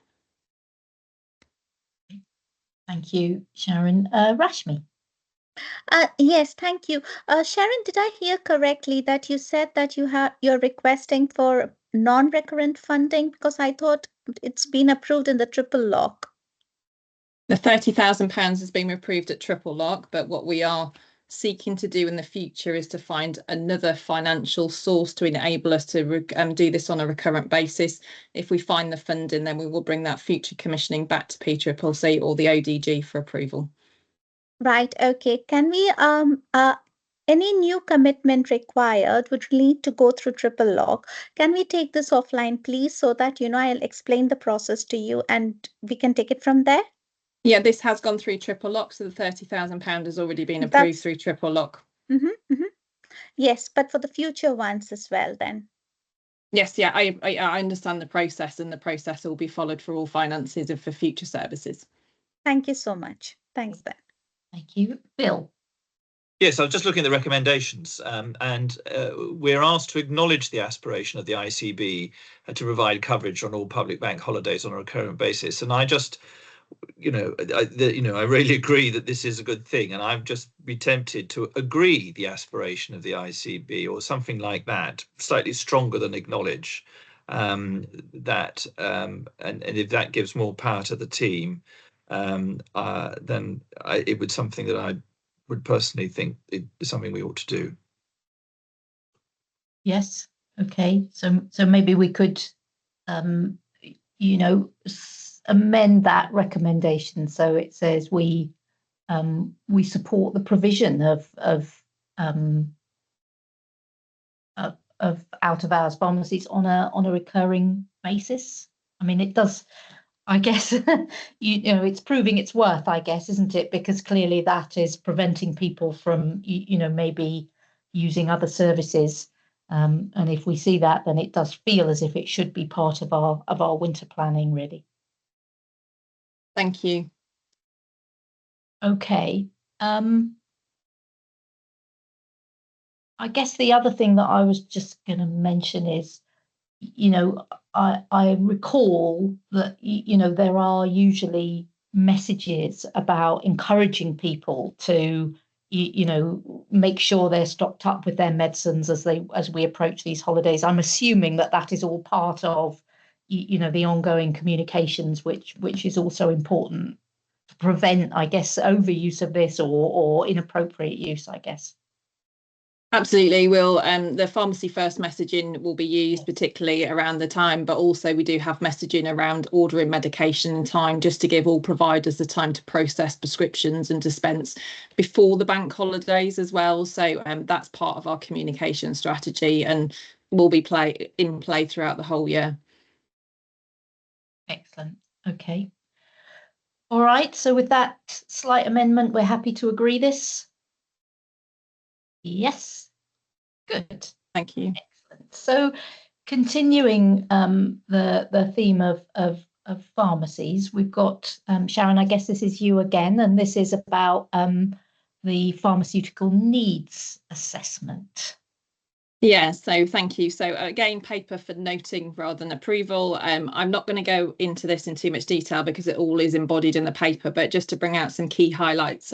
Thank you, Sharon. Rashmi. Yes, thank you. Sharon, did I hear correctly that you said that you're requesting for non-recurrent funding? Because I thought it's been approved in the triple lock. The £30,000 has been approved at triple lock, but what we are seeking to do in the future is to find another financial source to enable us to do this on a recurrent basis. If we find the funding, then we will bring that future commissioning back to PCCC or the ODG for approval. Right. Okay. Can we any new commitment required would need to go through triple lock. Can we take this offline, please, so that I'll explain the process to you and we can take it from there? Yeah, this has gone through triple lock, so the £30,000 has already been approved through triple lock. Yes, but for the future ones as well, then. Yes, yeah, I understand the process, and the process will be followed for all finances and for future services. Thank you so much. Thanks, Ben. Thank you, Bill. Yes, I was just looking at the recommendations, and we're asked to acknowledge the aspiration of the ICB to provide coverage on all public bank holidays on a recurrent basis. And I just, I really agree that this is a good thing, and I'd just be tempted to agree the aspiration of the ICB or something like that, slightly stronger than acknowledge that, and if that gives more power to the team, then it would something that I would personally think it is something we ought to do. Yes. Okay. So maybe we could, amend that recommendation so it says we support the provision of out of hours pharmacies on a recurring basis. I mean, it does. I guess, it's proving its worth, I guess, isn't it? Because clearly that is preventing people from, maybe using other services. And if we see that, then it does feel as if it should be part of our winter planning, really. Thank you. Okay. I guess the other thing that I was just going to mention is, I recall that, there are usually messages about encouraging people to, make sure they're stocked up with their medicines as we approach these holidays. I'm assuming that is all part of, the ongoing communications, which is also important to prevent, I guess, overuse of this or inappropriate use, I guess. Absolutely. The Pharmacy First messaging will be used particularly around the time, but also we do have messaging around ordering medication in time, just to give all providers the time to process prescriptions and dispense before the bank holidays as well. So that's part of our communication strategy and will be in play throughout the whole year. Excellent. Okay. All right. So with that slight amendment, we're happy to agree this. Yes. Good. Thank you. Excellent. So continuing the theme of pharmacies, we've got Sharon, I guess this is you again, and this is about the pharmaceutical needs assessment. Yeah, so thank you. So again, paper for noting rather than approval. I'm not going to go into this in too much detail because it all is embodied in the paper, but just to bring out some key highlights,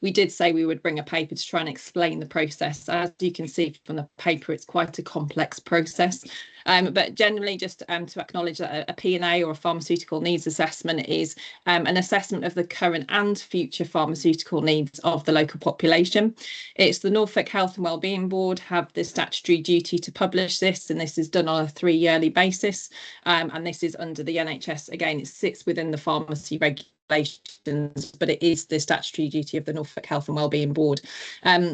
we did say we would bring a paper to try and explain the process. As you can see from the paper, it's quite a complex process. But generally, just to acknowledge that a P&A or a pharmaceutical needs assessment is an assessment of the current and future pharmaceutical needs of the local population. It's the Norfolk Health and Wellbeing Board have the statutory duty to publish this, and this is done on a 3-yearly basis. And this is under the NHS. Again, it sits within the pharmacy regulations, but it is the statutory duty of the Norfolk Health and Wellbeing Board.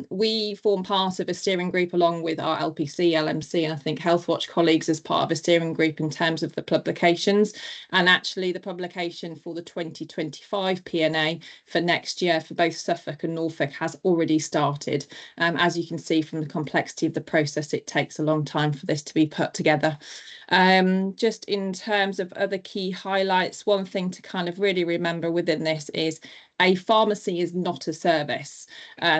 We form part of a steering group along with our LPC, LMC, and I think Healthwatch colleagues as part of a steering group in terms of the publications. And actually the publication for the 2025 P&A for next year for both Suffolk and Norfolk has already started. As you can see from the complexity of the process, it takes a long time for this to be put together. Just in terms of other key highlights, one thing to kind of really remember within this is a pharmacy is not a service.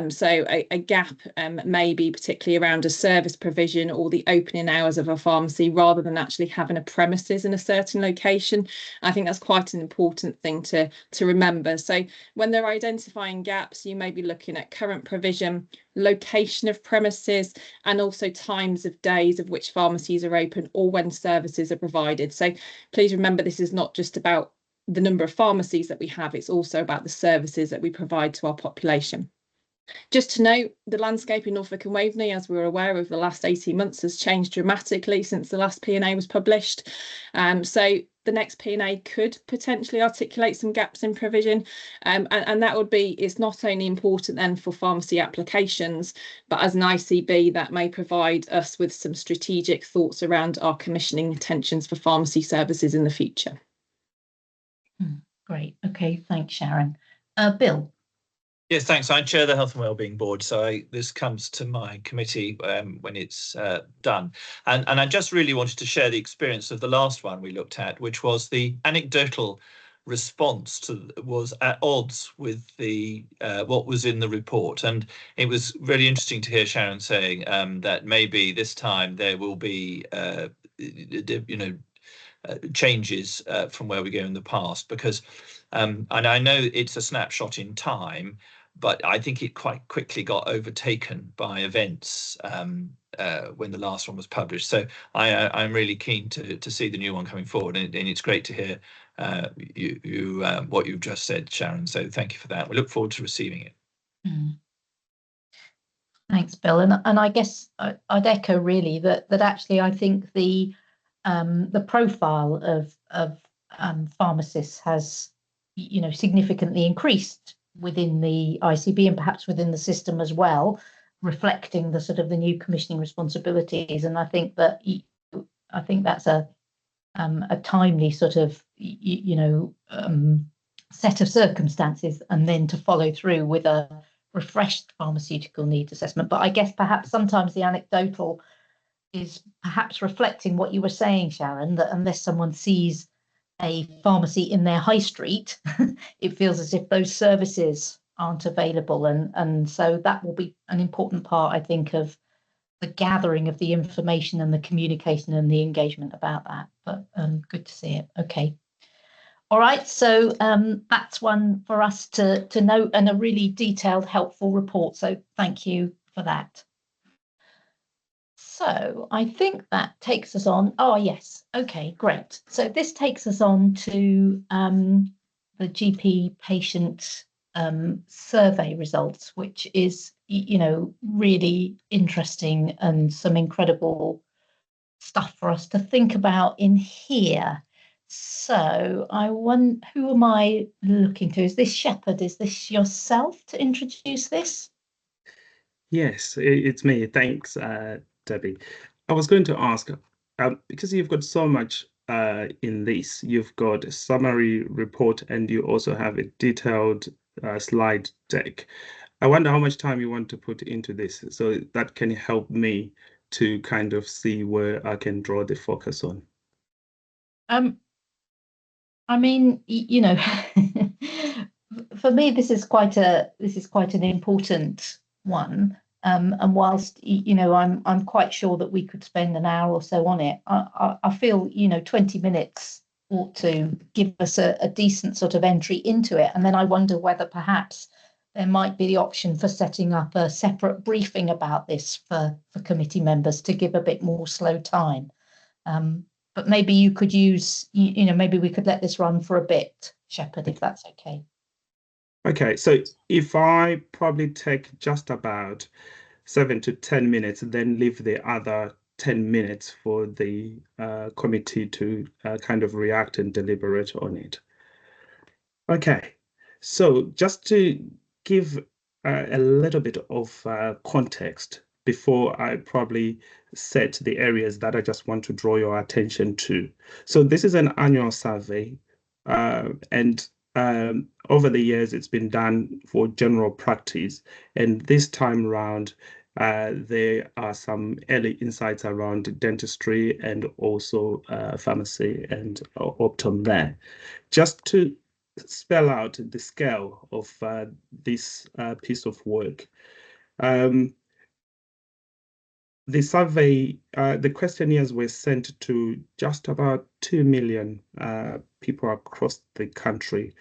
So a gap may be particularly around a service provision or the opening hours of a pharmacy rather than actually having a premises in a certain location. I think that's quite an important thing to remember. So when they're identifying gaps, you may be looking at current provision, location of premises, and also times of days of which pharmacies are open or when services are provided. So please remember, this is not just about the number of pharmacies that we have, it's also about the services that we provide to our population. Just to note, the landscape in Norfolk and Waveney, as we're aware, over the last 18 months has changed dramatically since the last P&A was published. So the next P&A could potentially articulate some gaps in provision, and that would be, it's not only important then for pharmacy applications, but as an ICB that may provide us with some strategic thoughts around our commissioning intentions for pharmacy services in the future. Great. Okay, thanks, Sharon. Bill. Yes, thanks. I chair the Health and Wellbeing Board, so this comes to my committee when it's done. And I just really wanted to share the experience of the last one we looked at, which was the anecdotal response was at odds with the what was in the report. And it was really interesting to hear Sharon saying that maybe this time there will be, changes from where we go in the past, because and I know it's a snapshot in time, but I think it quite quickly got overtaken by events when the last one was published. So I'm really keen to see the new one coming forward, and it's great to hear what you've just said, Sharon. So thank you for that. We look forward to receiving it. Thanks, Bill. And I guess I'd echo really that actually I think the profile of pharmacists has, significantly increased within the ICB and perhaps within the system as well, reflecting the sort of the new commissioning responsibilities. And I think that's a timely sort of set of circumstances, and then to follow through with a refreshed pharmaceutical needs assessment. But I guess perhaps sometimes the anecdotal is perhaps reflecting what you were saying, Sharon, that unless someone sees a pharmacy in their high street, it feels as if those services aren't available. And so that will be an important part, I think, of the gathering of the information and the communication and the engagement about that. But good to see it. Okay. All right, so that's one for us to note, and a really detailed, helpful report. So thank you for that. So I think that takes us on. Oh, yes. Okay, great. So this takes us on to the GP patient survey results, which is, really interesting and some incredible stuff for us to think about in here. So who am I looking to? Is this Shepherd? Is this yourself to introduce this? Yes, it's me. Thanks, Debbie. I was going to ask, because you've got so much in this, you've got a summary report and you also have a detailed slide deck. I wonder how much time you want to put into this, so that can help me to kind of see where I can draw the focus on. I mean, for me, this is quite an important one. And whilst I'm quite sure that we could spend an hour or so on it, I feel 20 minutes ought to give us a decent sort of entry into it. And then I wonder whether perhaps there might be the option for setting up a separate briefing about this for committee members to give a bit more slow time. But maybe you could use, maybe we could let this run for a bit, Shepherd, if that's okay. Okay, so if I probably take just about 7 to 10 minutes, then leave the other 10 minutes for the committee to kind of react and deliberate on it. Okay, so just to give a little bit of context before I probably set the areas that I just want to draw your attention to. So this is an annual survey, and over the years it's been done for general practice, and this time around there are some early insights around dentistry and also pharmacy and Optum there. Just to spell out the scale of this piece of work. The survey, the questionnaires were sent to just about 2 million people across the country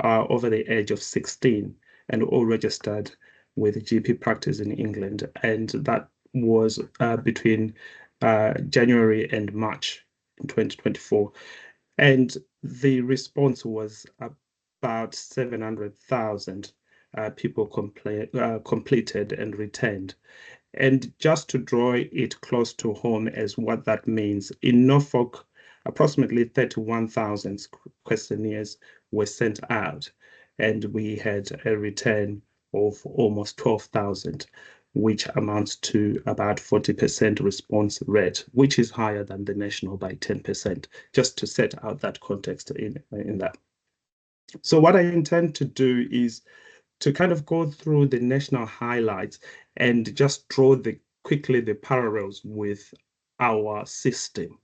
over the age of 16 and all registered with GP practice in England. And that was between January and March in 2024. And the response was about 700,000 people completed and returned. And just to draw it close to home as what that means, in Norfolk, approximately 31,000 questionnaires were sent out, and we had a return of almost 12,000, which amounts to about 40% response rate, which is higher than the national by 10%, just to set out that context in that. So what I intend to do is to kind of go through the national highlights and just draw quickly the parallels with our system.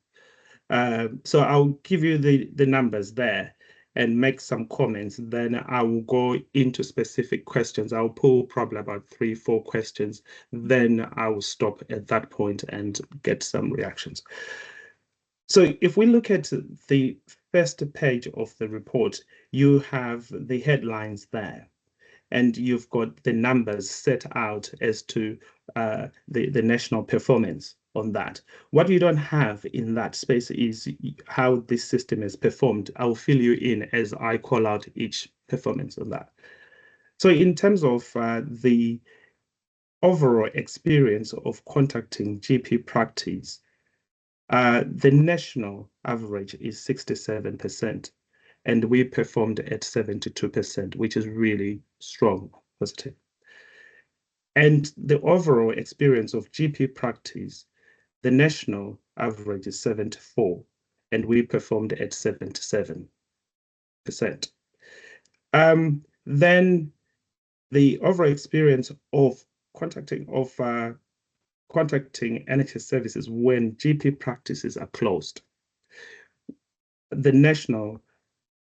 So I'll give you the numbers there and make some comments. Then I will go into specific questions. I'll pull probably about 3-4 questions. Then I will stop at that point and get some reactions. So if we look at the first page of the report, you have the headlines there. And you've got the numbers set out as to the national performance on that. What you don't have in that space is how this system is performed. I'll fill you in as I call out each performance on that. So in terms of the overall experience of contacting GP practice, the national average is 67%. And we performed at 72%, which is really strong, positive. And the overall experience of GP practice, the national average is 74, and we performed at 77%. Then the overall experience of contacting NHS services when GP practices are closed, the national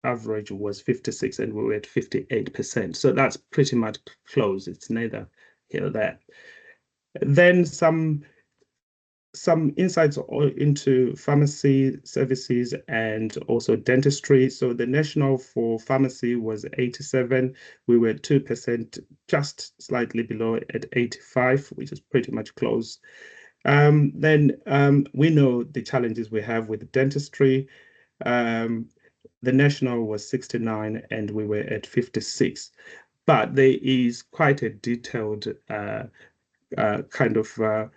average was 56 and we were at 58%. So that's pretty much close. It's neither here or there. Then some insights into pharmacy services and also dentistry. So the national for pharmacy was 87. We were 2%, just slightly below at 85, which is pretty much close. Then we know the challenges we have with dentistry. The national was 69 and we were at 56, but there is quite a detailed kind of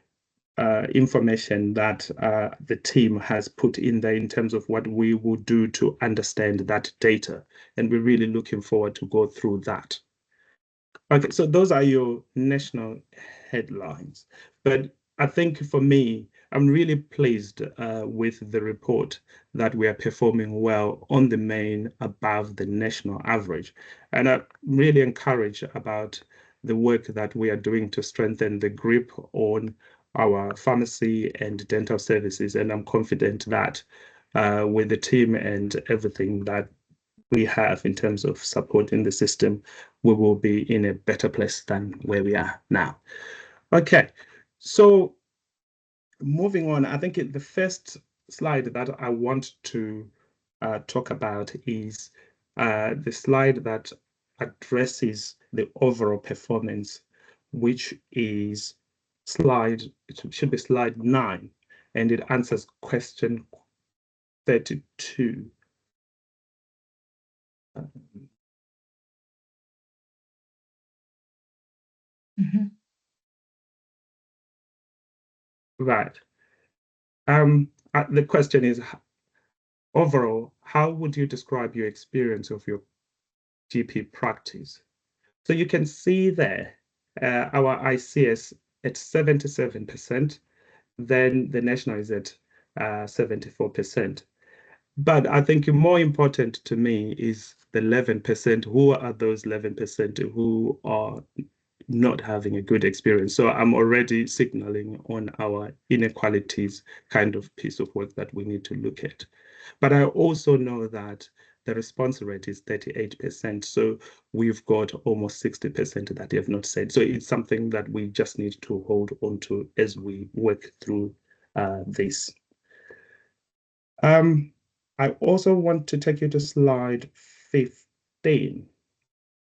information that the team has put in there in terms of what we will do to understand that data. And we're really looking forward to go through that. Okay, so those are your national headlines. But I think for me, I'm really pleased with the report that we are performing well on the main above the national average. And I'm really encouraged about the work that we are doing to strengthen the grip on our pharmacy and dental services. And I'm confident that with the team and everything that we have in terms of supporting the system, we will be in a better place than where we are now. Okay, so moving on, I think the first slide that I want to talk about is the slide that addresses the overall performance, which is it should be slide 9, and it answers question 32. Right. The question is, overall, how would you describe your experience of your GP practice? So you can see there, our ICS at 77%, then the national is at 74%. But I think more important to me is the 11%. Who are those 11% who are not having a good experience? So I'm already signaling on our inequalities kind of piece of work that we need to look at. But I also know that the response rate is 38%. So we've got almost 60% that have not said. So it's something that we just need to hold on to as we work through this. I also want to take you to slide 15,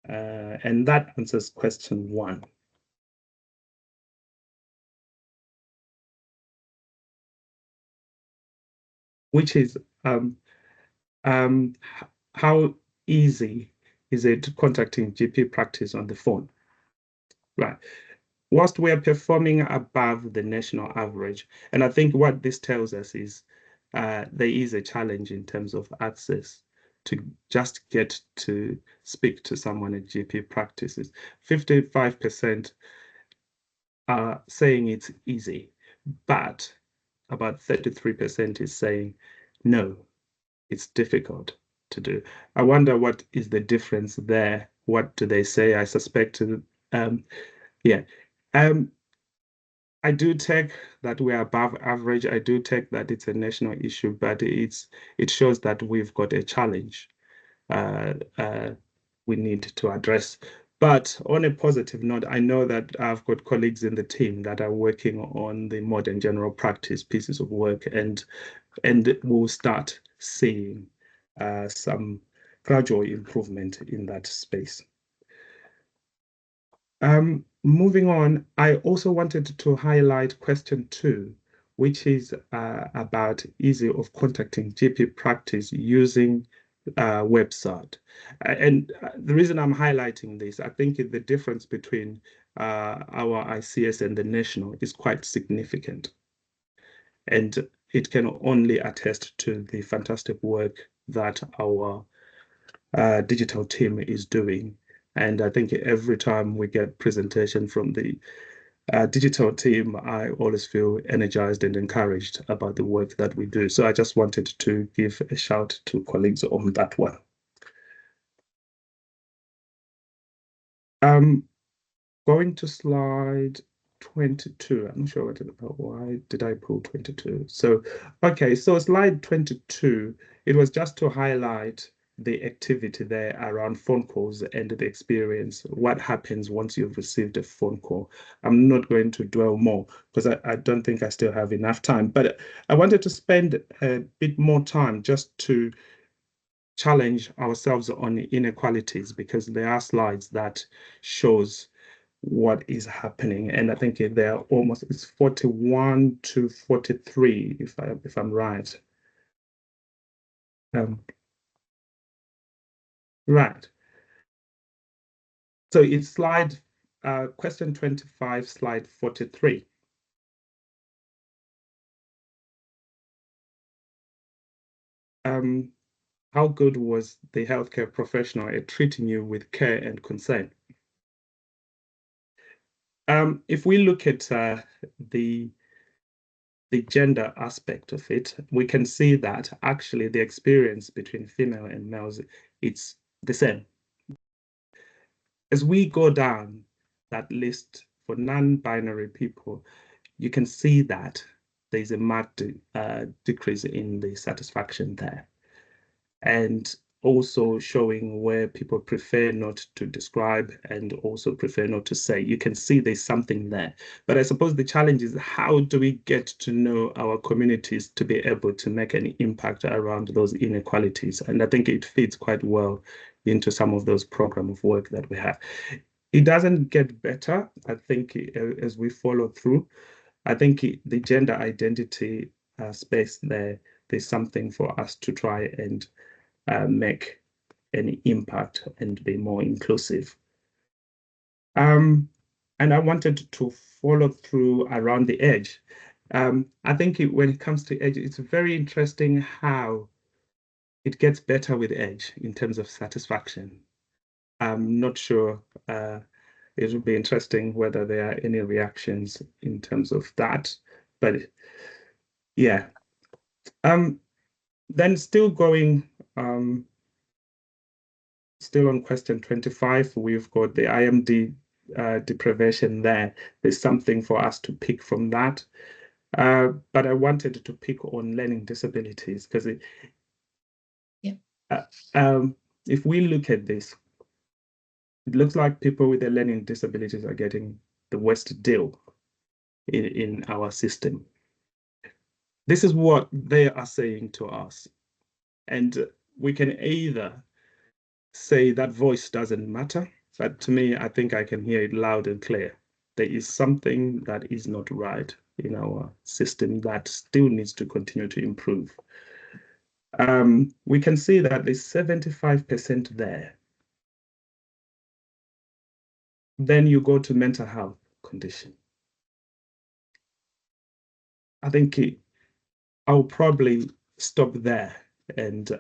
and that answers question 1. Which is how easy is it contacting GP practice on the phone? Right. Whilst we are performing above the national average, and I think what this tells us is there is a challenge in terms of access to just get to speak to someone at GP practices. 55% are saying it's easy, but about 33% is saying no, it's difficult to do. I wonder what is the difference there. What do they say? I suspect, I do take that we're above average. I do take that it's a national issue, but it shows that we've got a challenge we need to address. But on a positive note, I know that I've got colleagues in the team that are working on the modern general practice pieces of work, and we'll start seeing some gradual improvement in that space. Moving on, I also wanted to highlight question 2, which is about ease of contacting GP practice using website. And the reason I'm highlighting this, I think the difference between our ICS and the national is quite significant. And it can only attest to the fantastic work that our digital team is doing. And I think every time we get presentation from the digital team, I always feel energized and encouraged about the work that we do. So I just wanted to give a shout to colleagues on that one. Going to slide 22. I'm not sure why did I pull 22. So, okay, so slide 22, it was just to highlight the activity there around phone calls and the experience, what happens once you've received a phone call. I'm not going to dwell more because I don't think I still have enough time, but I wanted to spend a bit more time just to challenge ourselves on inequalities, because there are slides that shows what is happening, and I think they're almost, it's 41 to 43 if I'm right. Right. So it's slide question 25, slide 43. How good was the healthcare professional at treating you with care and concern? If we look at the gender aspect of it, we can see that actually the experience between female and males, it's the same. As we go down that list for non-binary people, you can see that there's a marked decrease in the satisfaction there. And also showing where people prefer not to describe and also prefer not to say. You can see there's something there. But I suppose the challenge is, how do we get to know our communities to be able to make an impact around those inequalities? And I think it fits quite well into some of those program of work that we have. It doesn't get better, I think, as we follow through. I think the gender identity space there's something for us to try and make an impact and be more inclusive. And I wanted to follow through around the edge. I think when it comes to edge, it's very interesting how it gets better with edge in terms of satisfaction. I'm not sure. It would be interesting whether there are any reactions in terms of that. But yeah. Then still going, still on question 25, we've got the IMD deprivation there. There's something for us to pick from that. But I wanted to pick on learning disabilities because if we look at this, it looks like people with their learning disabilities are getting the worst deal in our system. This is what they are saying to us. And we can either say that voice doesn't matter, but to me, I think I can hear it loud and clear. There is something that is not right in our system that still needs to continue to improve. We can see that there's 75% there. Then you go to mental health condition. I think I'll probably stop there and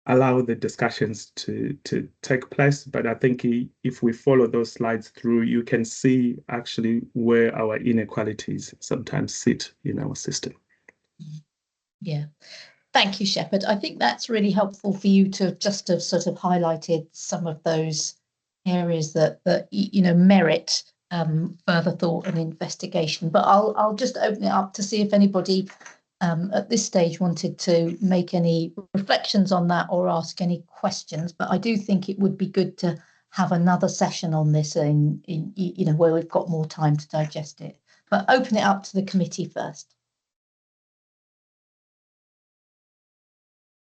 allow the discussions to take place. But I think if we follow those slides through, you can see actually where our inequalities sometimes sit in our system. Yeah. Thank you, Shepherd. I think that's really helpful for you to just have sort of highlighted some of those areas that merit further thought and investigation. But I'll just open it up to see if anybody at this stage wanted to make any reflections on that or ask any questions. But I do think it would be good to have another session on this in where we've got more time to digest it. But open it up to the committee first.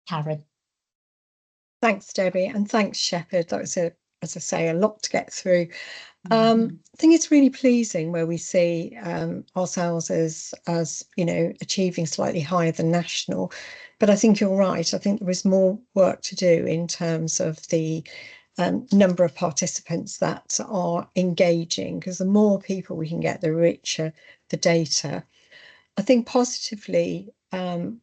Karen. Thanks, Debbie, and thanks, Shepherd. That was, as I say, a lot to get through. I think it's really pleasing where we see ourselves as achieving slightly higher than national. But I think you're right. I think there is more work to do in terms of the number of participants that are engaging, because the more people we can get, the richer the data. I think positively,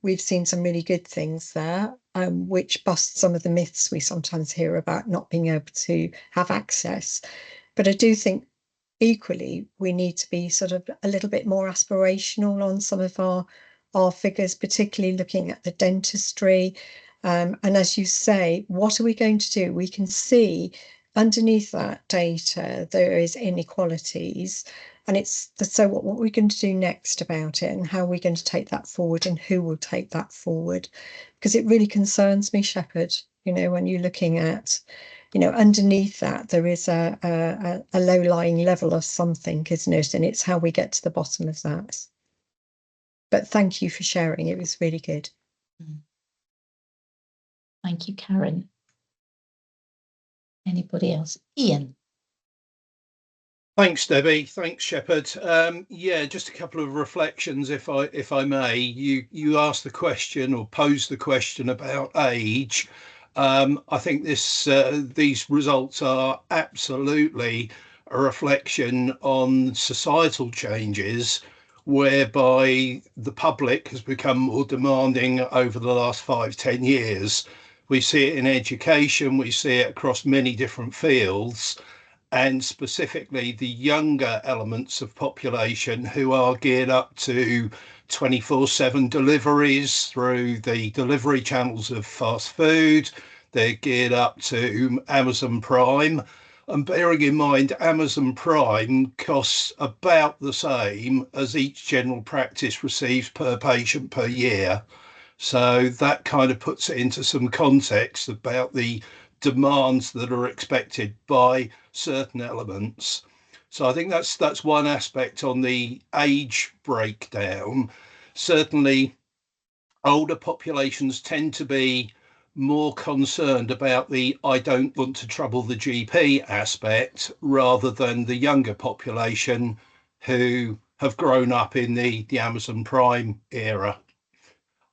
we've seen some really good things there, which bust some of the myths we sometimes hear about not being able to have access. But I do think equally we need to be sort of a little bit more aspirational on some of our figures, particularly looking at the dentistry. And as you say, what are we going to do? We can see underneath that data there is inequalities. And it's so what we're going to do next about it and how we're going to take that forward and who will take that forward. Because it really concerns me, Shepherd, when you're looking at, underneath that, there is a low-lying level of something, isn't it? And it's how we get to the bottom of that. But thank you for sharing. It was really good. Thank you, Karen. Anybody else? Ian. Thanks, Debbie. Thanks, Shepherd. Yeah, just a couple of reflections, if I may. You asked the question or posed the question about age. I think these results are absolutely a reflection on societal changes, whereby the public has become more demanding over the last 5-10 years. We see it in education, we see it across many different fields, and specifically the younger elements of population who are geared up to 24/7 deliveries through the delivery channels of fast food. They're geared up to Amazon Prime. And bearing in mind, Amazon Prime costs about the same as each general practice receives per patient per year. So that kind of puts it into some context about the demands that are expected by certain elements. So I think that's one aspect on the age breakdown. Certainly, older populations tend to be more concerned about the I don't want to trouble the GP aspect rather than the younger population who have grown up in the Amazon Prime era.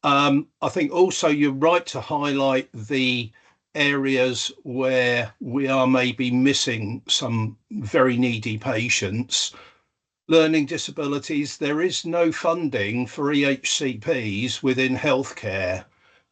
I think also you're right to highlight the areas where we are maybe missing some very needy patients. Learning disabilities, there is no funding for EHCPs within healthcare.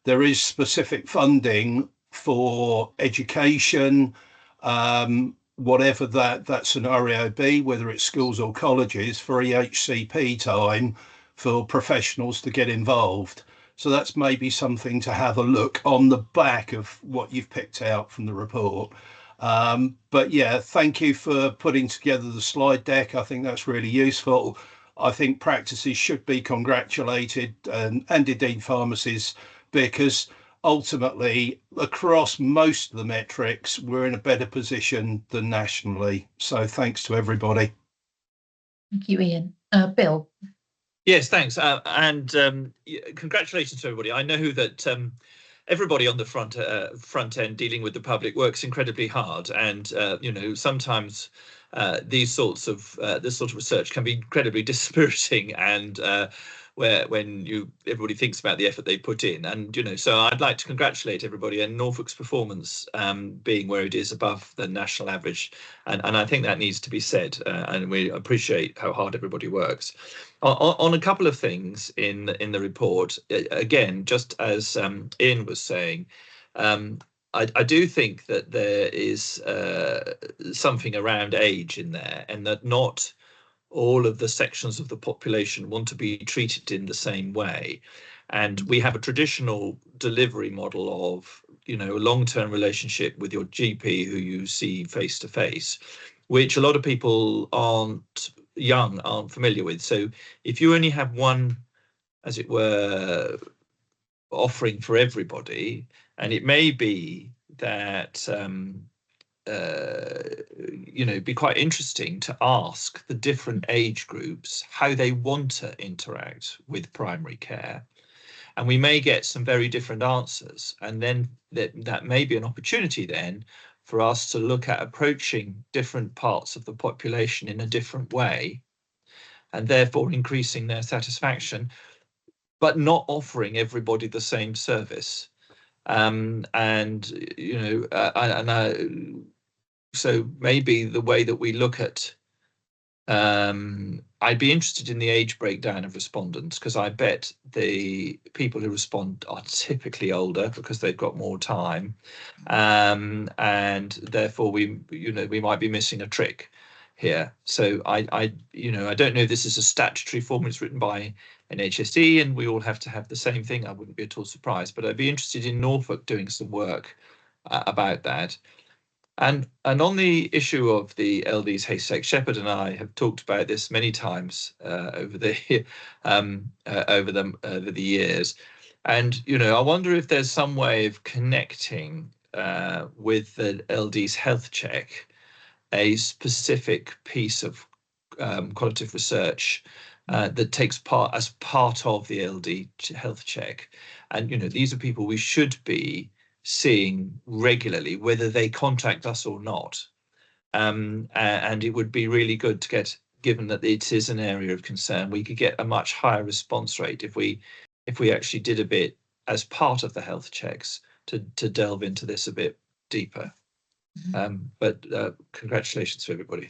There is specific funding for education, whatever that scenario be, whether it's schools or colleges, for EHCP time for professionals to get involved. So that's maybe something to have a look on the back of what you've picked out from the report. But yeah, thank you for putting together the slide deck. I think that's really useful. I think practices should be congratulated and indeed pharmacies, because ultimately across most of the metrics, we're in a better position than nationally. So thanks to everybody. Thank you, Ian. Bill. Yes, thanks. Congratulations to everybody. I know that everybody on the front end dealing with the public works incredibly hard, and you know, sometimes this sort of research can be incredibly dispiriting, and when everybody thinks about the effort they put in, and you know, so I'd like to congratulate everybody and Norfolk's performance being where it is above the national average, and I think that needs to be said, and we appreciate how hard everybody works. On a couple of things in the report, again, just as Ian was saying, I do think that there is something around age in there, and that not all of the sections of the population want to be treated in the same way. And we have a traditional delivery model of, you know, a long-term relationship with your GP who you see face to face, which a lot of people aren't familiar with. So if you only have one, as it were, offering for everybody, and it may be that you know, it'd be quite interesting to ask the different age groups how they want to interact with primary care, and we may get some very different answers, and then that may be an opportunity then for us to look at approaching different parts of the population in a different way, and therefore increasing their satisfaction, but not offering everybody the same service. And you know, so maybe the way that we look at, I'd be interested in the age breakdown of respondents, because I bet the people who respond are typically older because they've got more time, and therefore we might be missing a trick here. So I don't know if this is a statutory form, it's written by NHSE and we all have to have the same thing. I wouldn't be at all surprised, but I'd be interested in Norfolk doing some work about that. And on the issue of the LDs, Haystack Shepherd and I have talked about this many times over the years. And you know, I wonder if there's some way of connecting with the LD's health check a specific piece of qualitative research that takes part as part of the LD health check. And you know, these are people we should be seeing regularly, whether they contact us or not. And it would be really good to get, given that it is an area of concern, we could get a much higher response rate if we actually did a bit as part of the health checks to delve into this a bit deeper. But congratulations to everybody.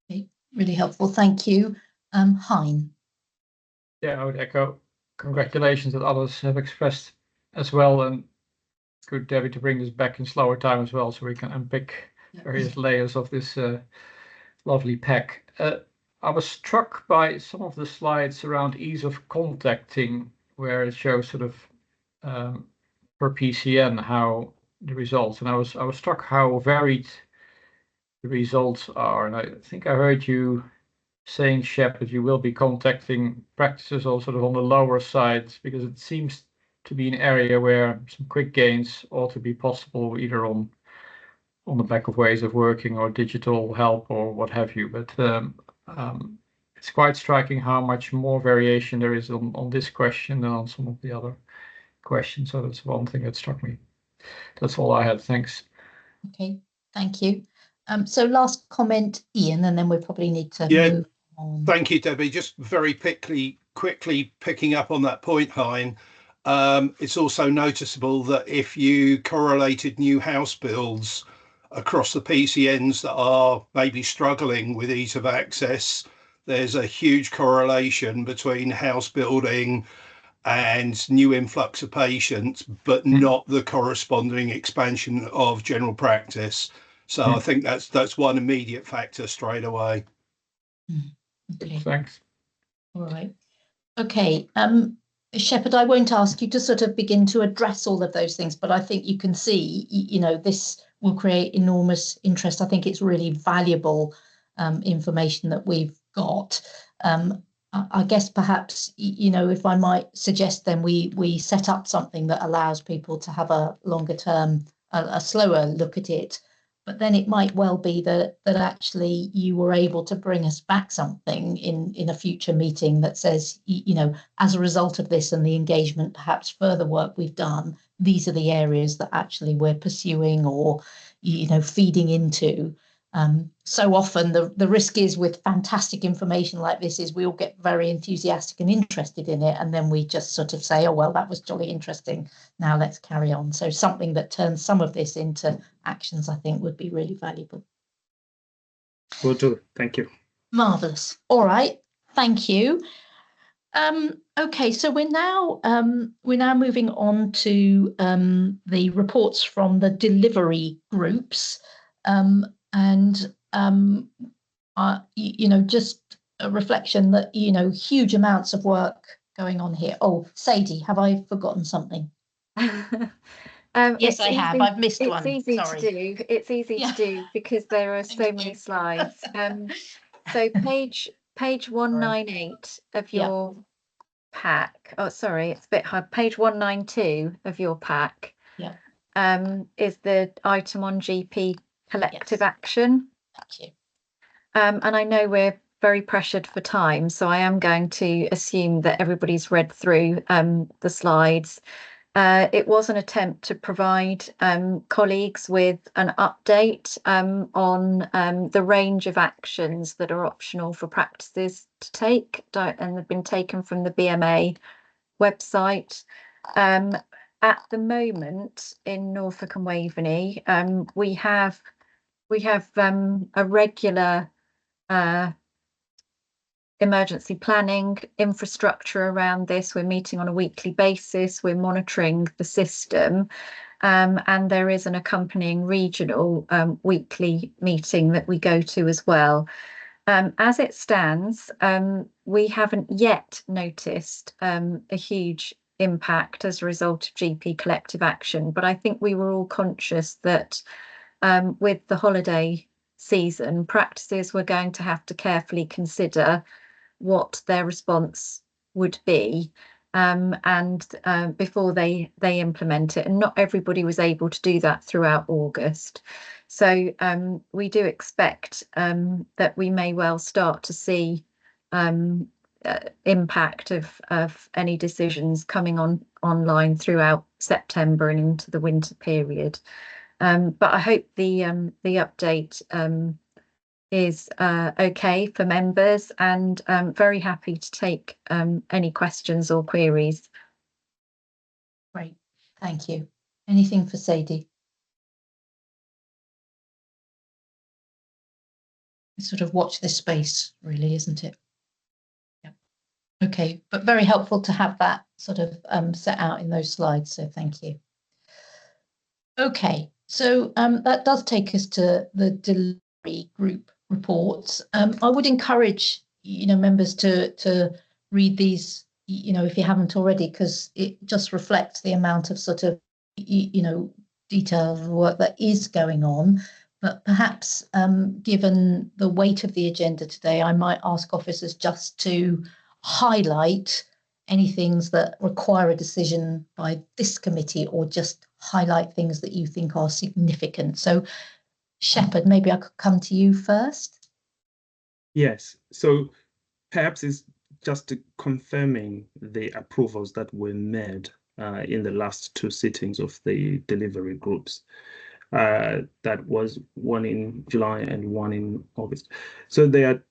Okay, really helpful, thank you. Hein. Yeah, I would echo congratulations that others have expressed as well, and good, Debbie, to bring this back in slower time as well, so we can unpick various layers of this lovely pack. I was struck by some of the slides around ease of contacting, where it shows sort of per PCN how the results, and I was struck how varied the results are. And I think I heard you saying, Shep, that you will be contacting practices all sort of on the lower side, because it seems to be an area where some quick gains ought to be possible, either on the back of ways of working or digital help or what have you. But it's quite striking how much more variation there is on this question than on some of the other questions. So that's one thing that struck me. That's all I had. Thanks. Okay, thank you. So last comment, Ian, and then we probably need to move on. Thank you, Debbie. Just very quickly picking up on that point, Hein. It's also noticeable that if you correlated new house builds across the PCNs that are maybe struggling with ease of access, there's a huge correlation between house building and new influx of patients, but not the corresponding expansion of general practice. So I think that's one immediate factor straight away. Okay. Thanks. All right. Okay. Shepherd, I won't ask you to sort of begin to address all of those things, but I think you can see, you know, this will create enormous interest. I think it's really valuable information that we've got. I guess perhaps, you know, if I might suggest, then we set up something that allows people to have a longer term, a slower look at it. But then it might well be that actually you were able to bring us back something in a future meeting that says, you know, as a result of this and the engagement, perhaps further work we've done, these are the areas that actually we're pursuing or, you know, feeding into. So often the risk is with fantastic information like this is we all get very enthusiastic and interested in it, and then we just sort of say, oh, well, that was jolly interesting. Now let's carry on. So something that turns some of this into actions, I think, would be really valuable. Will do. Thank you. Marvellous. All right. Thank you. Okay, so we're now moving on to the reports from the delivery groups. You know, just a reflection that, you know, huge amounts of work going on here. Oh, Sadie, have I forgotten something? Yes, I have. I've missed one. It's easy Sorry. to do. It's easy to do because there are so many slides. So page 198 of your pack. Oh, sorry, it's a bit hard. Page 192 of your pack. Yeah. Is the item on GP collective action. Thank you. And I know we're very pressured for time, so I am going to assume that everybody's read through the slides. It was an attempt to provide colleagues with an update on the range of actions that are optional for practices to take, and they've been taken from the BMA website. At the moment in Norfolk and Waveney, we have a regular emergency planning infrastructure around this. We're meeting on a weekly basis. We're monitoring the system, and there is an accompanying regional weekly meeting that we go to as well. As it stands, we haven't yet noticed a huge impact as a result of GP collective action, but I think we were all conscious that with the holiday season, practices were going to have to carefully consider what their response would be before they implement it, and not everybody was able to do that throughout August. So we do expect that we may well start to see impact of any decisions coming online throughout September and into the winter period. But I hope the update is okay for members, and very happy to take any questions or queries. Great, thank you. Anything for Sadie? Sort of watch this space, really, isn't it? Yeah. Okay, but very helpful to have that sort of set out in those slides, so thank you. Okay, so that does take us to the delivery group reports. I would encourage, you know, members to read these, you know, if you haven't already, because it just reflects the amount of sort of, you know, detailed work that is going on. But perhaps given the weight of the agenda today, I might ask officers just to highlight any things that require a decision by this committee, or just highlight things that you think are significant. So Shepherd, maybe I could come to you first. Yes, so perhaps it's just confirming the approvals that were made in the last 2 sittings of the delivery groups. That was one in July and one in August. So there are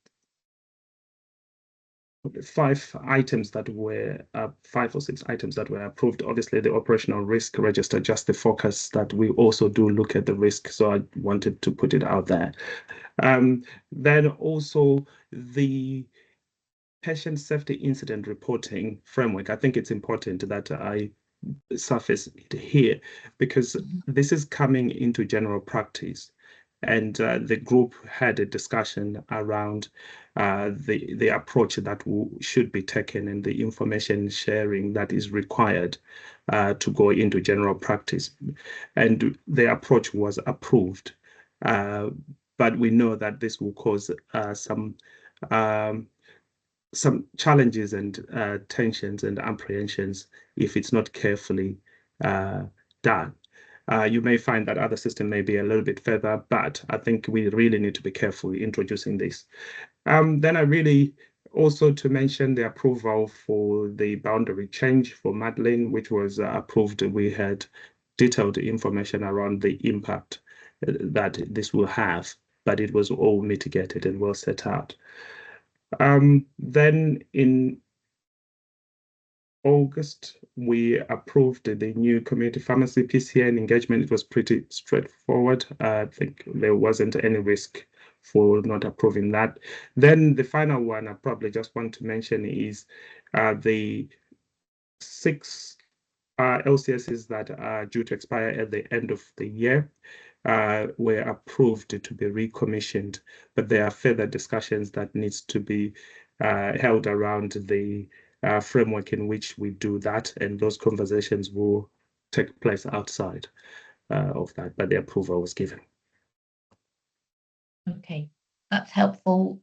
5 items that were 5 or 6 items that were approved. Obviously, the operational risk register, just the focus that we also do look at the risk. So I wanted to put it out there. Then also the patient safety incident reporting framework. I think it's important that I surface it here, because this is coming into general practice. And the group had a discussion around the approach that should be taken and the information sharing that is required to go into general practice. And the approach was approved. But we know that this will cause some challenges and tensions and apprehensions if it's not carefully done. You may find that other system may be a little bit further, but I think we really need to be careful introducing this. Then I really also to mention the approval for the boundary change for Madeline, which was approved. We had detailed information around the impact that this will have, but it was all mitigated and well set out. Then in August, we approved the new community pharmacy PCN engagement. It was pretty straightforward. I think there wasn't any risk for not approving that. Then the final one I probably just want to mention is the 6 LCSs that are due to expire at the end of the year were approved to be recommissioned, but there are further discussions that needs to be held around the framework in which we do that, and those conversations will take place outside of that, but the approval was given. Okay, that's helpful,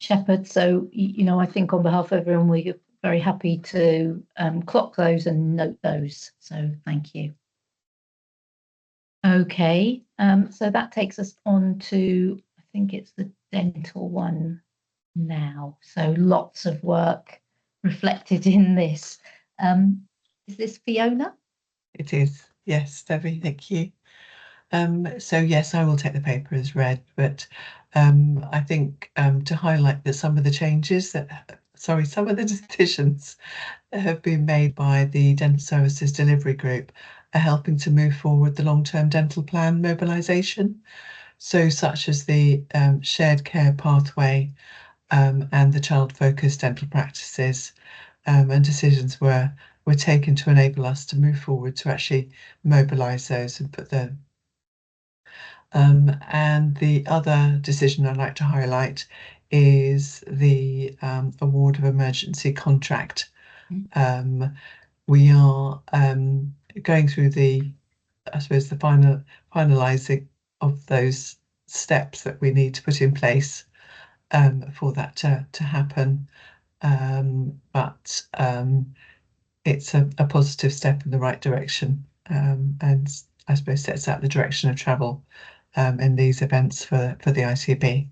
Shepherd. So, you know, I think on behalf of everyone, we're very happy to clock those and note those. So thank you. Okay, so that takes us on to, I think it's the dental one now. So lots of work reflected in this. Is this Fiona? It is, yes, Debbie, thank you. So yes, I will take the paper as read, but I think to highlight that some of the changes that, some of the decisions that have been made by the Dental Services Delivery Group are helping to move forward the long-term dental plan mobilisation. So such as the shared care pathway and the child-focused dental practices, and decisions were taken to enable us to move forward to actually mobilise those and put the and the other decision I'd like to highlight is the award of emergency contract. We are going through the, I suppose, the finalising of those steps that we need to put in place for that to happen. But it's a positive step in the right direction, and I suppose sets out the direction of travel in these events for the ICB.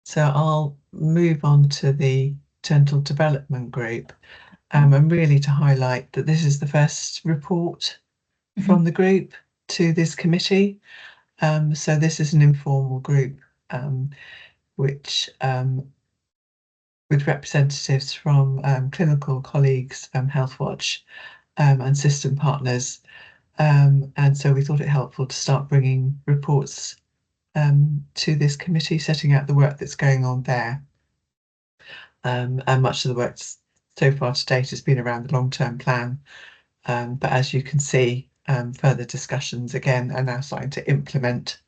So I'll move on to the Dental Development Group, and really to highlight that this is the first report from the group to this committee. So this is an informal group which with representatives from clinical colleagues, Healthwatch and system partners. And so we thought it helpful to start bringing reports to this committee, setting out the work that's going on there. And much of the work so far to date has been around the long-term plan. But as you can see, further discussions again are now starting to implement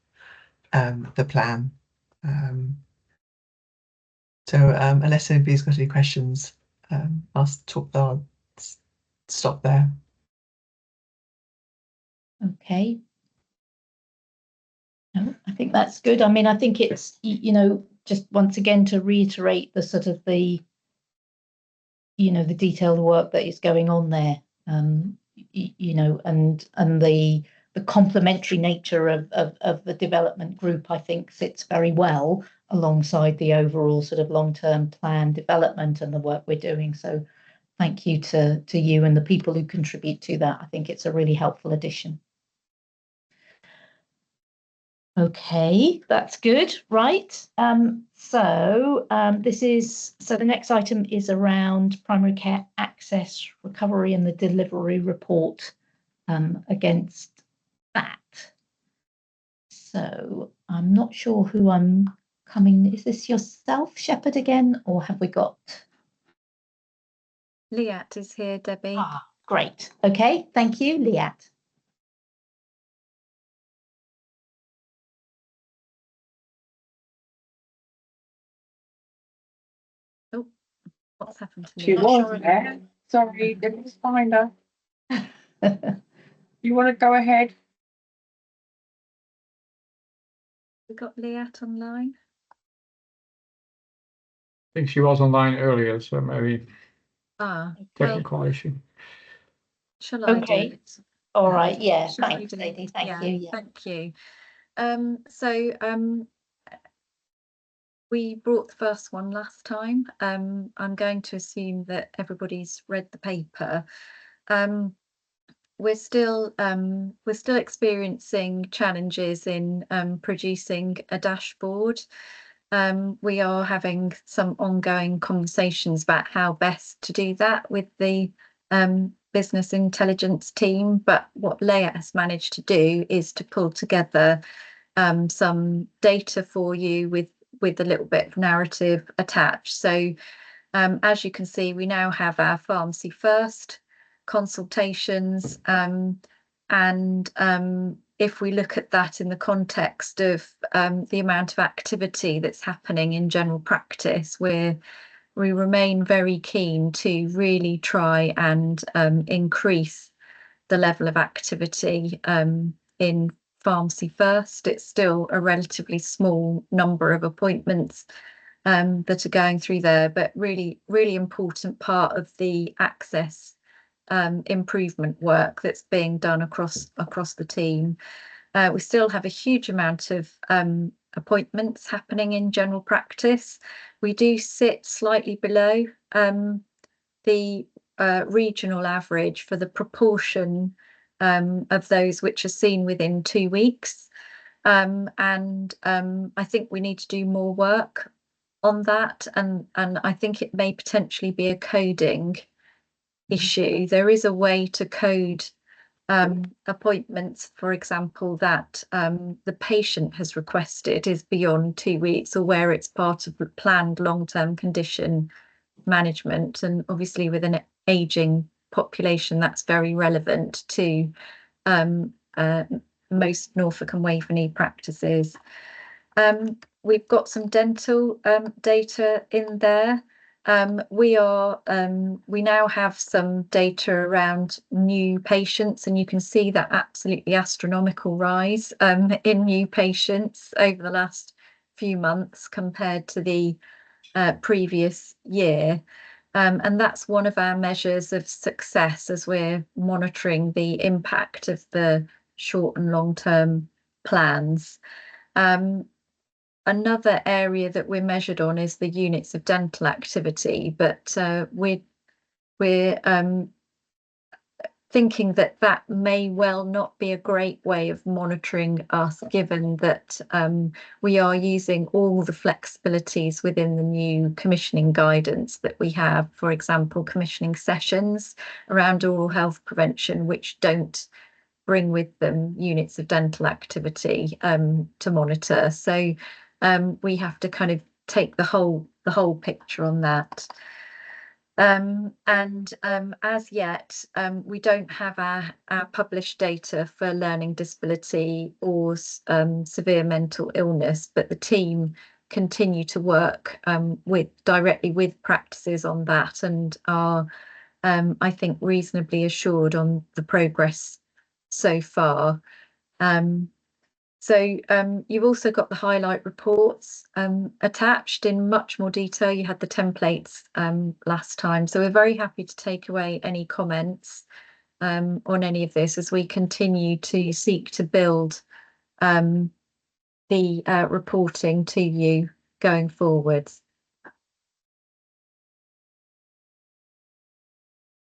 the plan. So unless anybody's got any questions, I'll stop there. Okay. No, I think that's good. I mean, I think it's, you know, just once again to reiterate the sort of the you know, the detailed work that is going on there, you know, and the complementary nature of the development group, I think, sits very well alongside the overall sort of long-term plan development and the work we're doing. So thank you to you and the people who contribute to that. I think it's a really helpful addition. Okay, that's good. Right. So the next item is around primary care access, recovery and the delivery report against that. So I'm not sure who I'm coming. Is this yourself, Shepherd, again, or have we got? Liat is here, Debbie. Ah, great. Okay, thank you, Liat. Oh, what's happened to She Liat? was there. Sorry, didn't find her. You want to go ahead? We got Liat online. I think she was online earlier, so maybe technical issue. Shall I do it? All right. Yeah. Shall I Thanks, do it? Sadie. Thank Yeah, you. Yeah. thank you. We brought the first one last time. I'm going to assume that everybody's read the paper. We're still experiencing challenges in producing a dashboard. We are having some ongoing conversations about how best to do that with the business intelligence team. But what Leah has managed to do is to pull together some data for you with a little bit of narrative attached. So as you can see, we now have our Pharmacy First consultations, and if we look at that in the context of the amount of activity that's happening in general practice, we remain very keen to really try and increase the level of activity in Pharmacy First. It's still a relatively small number of appointments that are going through there, but really important part of the access improvement work that's being done across the team. We still have a huge amount of appointments happening in general practice. We do sit slightly below the regional average for the proportion of those which are seen within 2 weeks. And I think we need to do more work on that, and I think it may potentially be a coding issue. There is a way to code appointments, for example, that the patient has requested is beyond 2 weeks, or where it's part of the planned long-term condition management. And obviously with an aging population, that's very relevant to most Norfolk and Waveney practices. We've got some dental data in there. We now have some data around new patients, and you can see that absolutely astronomical rise in new patients over the last few months compared to the previous year. And that's one of our measures of success as we're monitoring the impact of the short and long-term plans. Another area that we're measured on is the units of dental activity, but we're thinking that may well not be a great way of monitoring us, given that we are using all the flexibilities within the new commissioning guidance that we have. For example, commissioning sessions around oral health prevention, which don't bring with them units of dental activity to monitor. So we have to kind of take the whole picture on that. As yet, we don't have our published data for learning disability or severe mental illness, but the team continue to work directly with practices on that, and are, I think, reasonably assured on the progress so far. So you've also got the highlight reports attached in much more detail. You had the templates last time, so we're very happy to take away any comments on any of this as we continue to seek to build the reporting to you going forwards.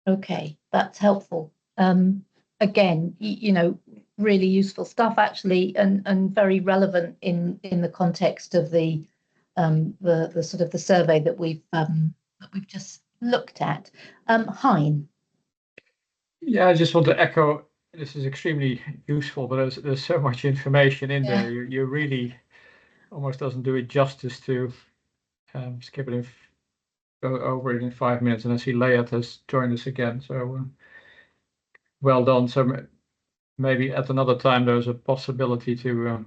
Okay, that's helpful. Again, you know, really useful stuff actually, and very relevant in the context of the sort of the survey that we've just looked at. Hein. Yeah, I just want to echo, this is extremely useful, but there's so much information in there. You really almost doesn't do it justice to skip it and go over it in 5 minutes. And I see Layat has joined us again, so well done. So maybe at another time there's a possibility to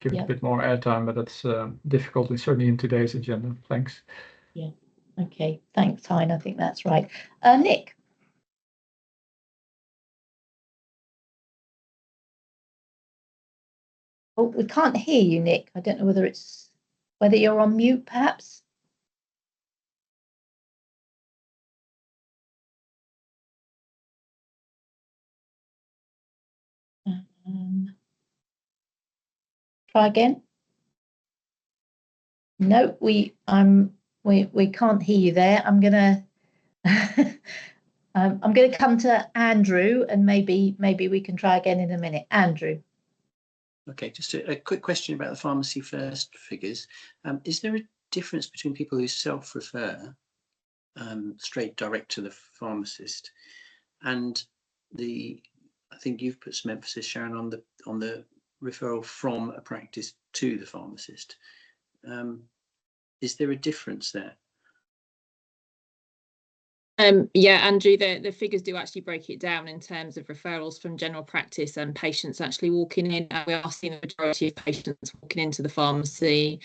give it a bit more airtime, but that's difficult, and certainly in today's agenda. Thanks. Yeah. Okay. Thanks, Hein. I think that's right. Nick. Oh, we can't hear you, Nick. I don't know whether you're on mute, perhaps. Try again. No, we can't hear you there. I'm gonna come to Andrew, and maybe we can try again in a minute. Andrew. Okay, just a quick question about the Pharmacy First figures. Is there a difference between people who self-refer straight direct to the pharmacist, and I think you've put some emphasis, Sharon, on the referral from a practice to the pharmacist. Is there a difference there? Yeah, Andrew, the figures do actually break it down in terms of referrals from general practice and patients actually walking in. And we are seeing the majority of patients walking into the pharmacy.